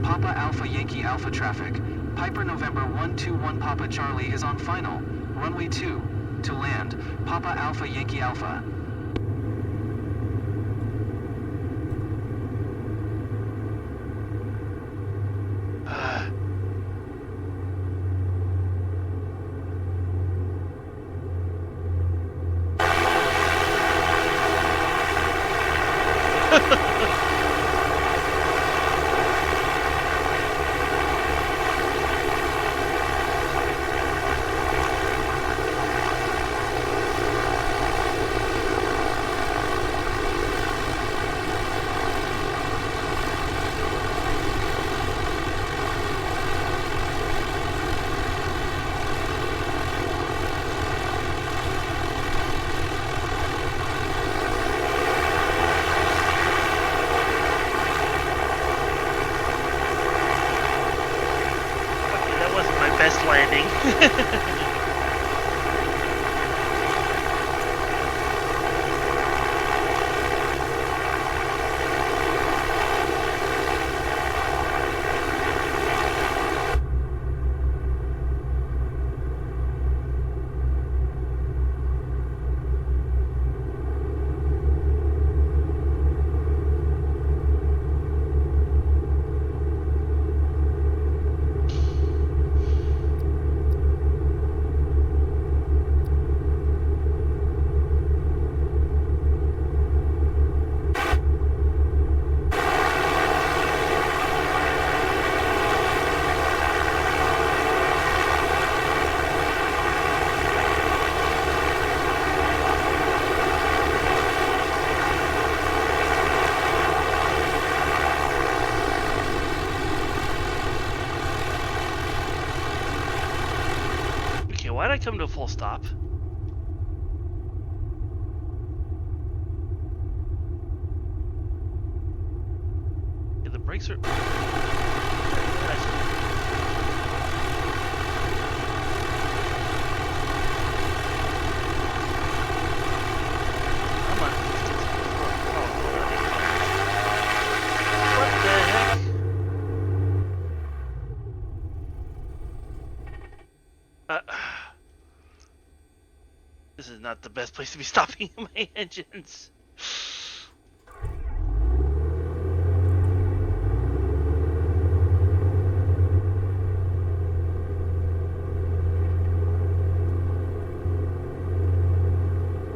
Papa Alpha Yankee Alpha traffic. Piper November 121 Papa Charlie is on final. Runway 2. To land. Papa Alpha Yankee Alpha. Best landing. Why'd I come to a full stop? Yeah, the brakes are... I'm on... What the heck? This is not the best place to be stopping my engines.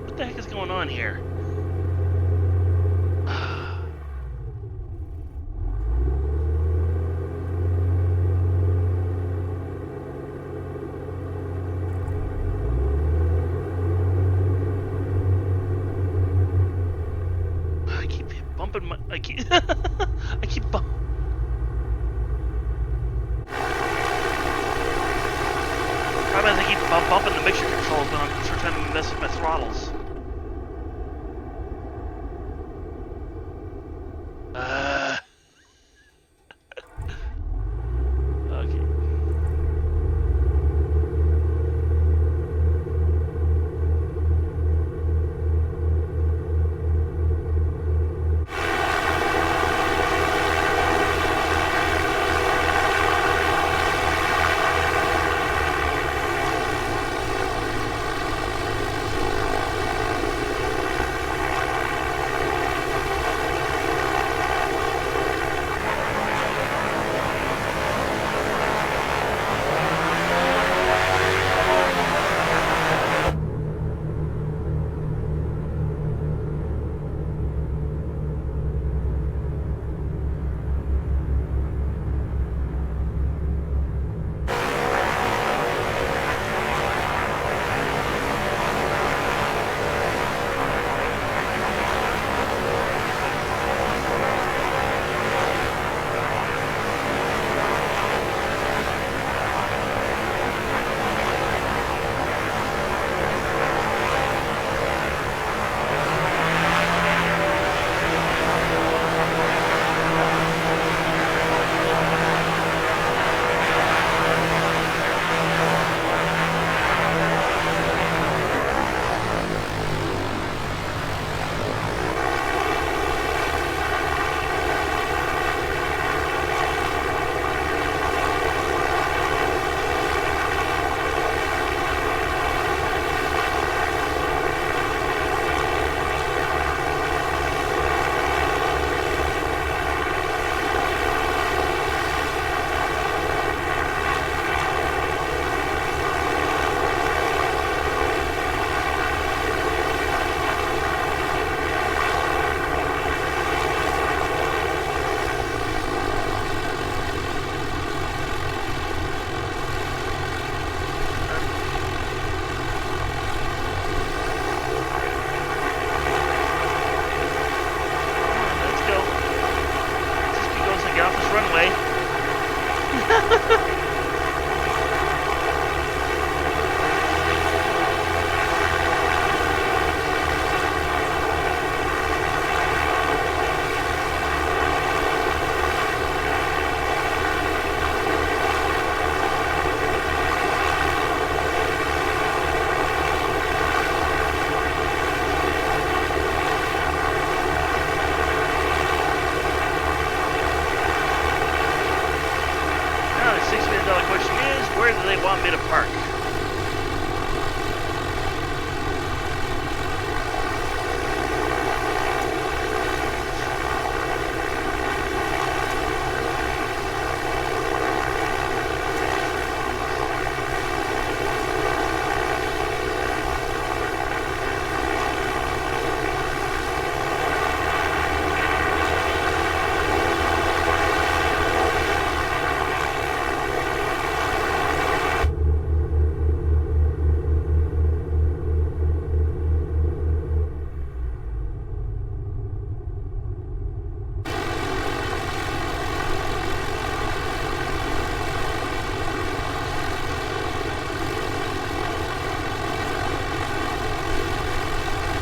What the heck is going on here? Problem is I keep bumping the mixture controls when I'm trying to mess with my throttles.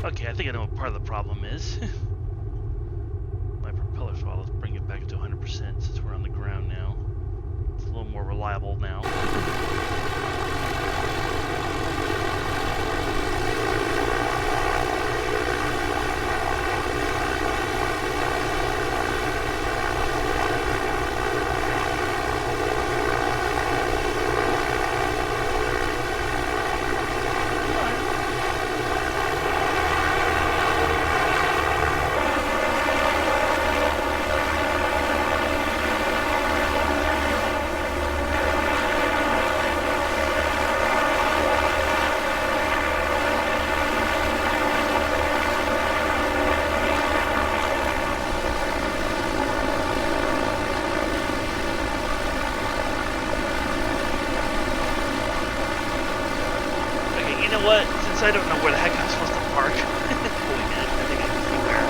Okay. I think I know what part of the problem is. My propeller throttle, let's bring it back to 100% since we're on the ground now. It's a little more reliable now. Since I don't know where the heck I'm supposed to park. Wait a minute, I think I can see where.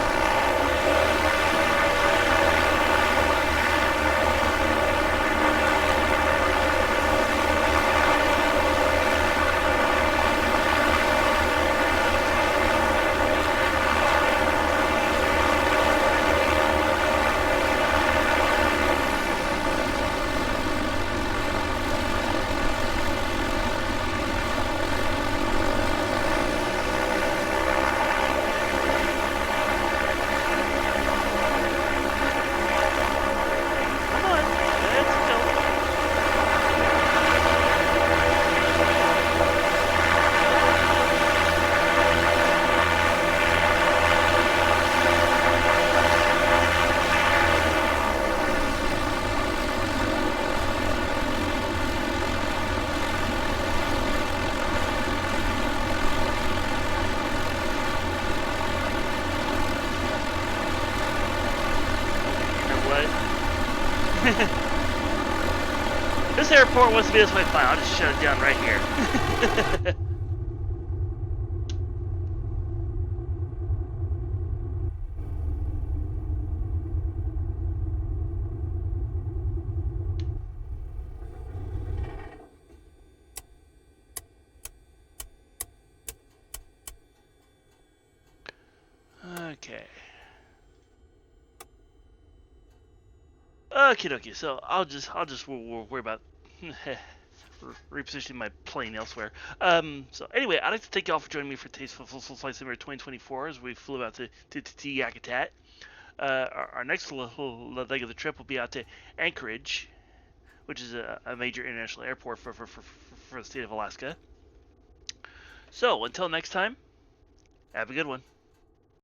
This airport wants to be this way, fine. I'll just shut it down right here. Okay. Okie dokie. So we'll worry about repositioning my plane elsewhere. So anyway, I'd like to thank you all for joining me for today's Full Flight Simulator 2024 as we flew out to Yakutat. Our next little leg of the trip will be out to Anchorage, which is a major international airport for the state of Alaska. So until next time, have a good one.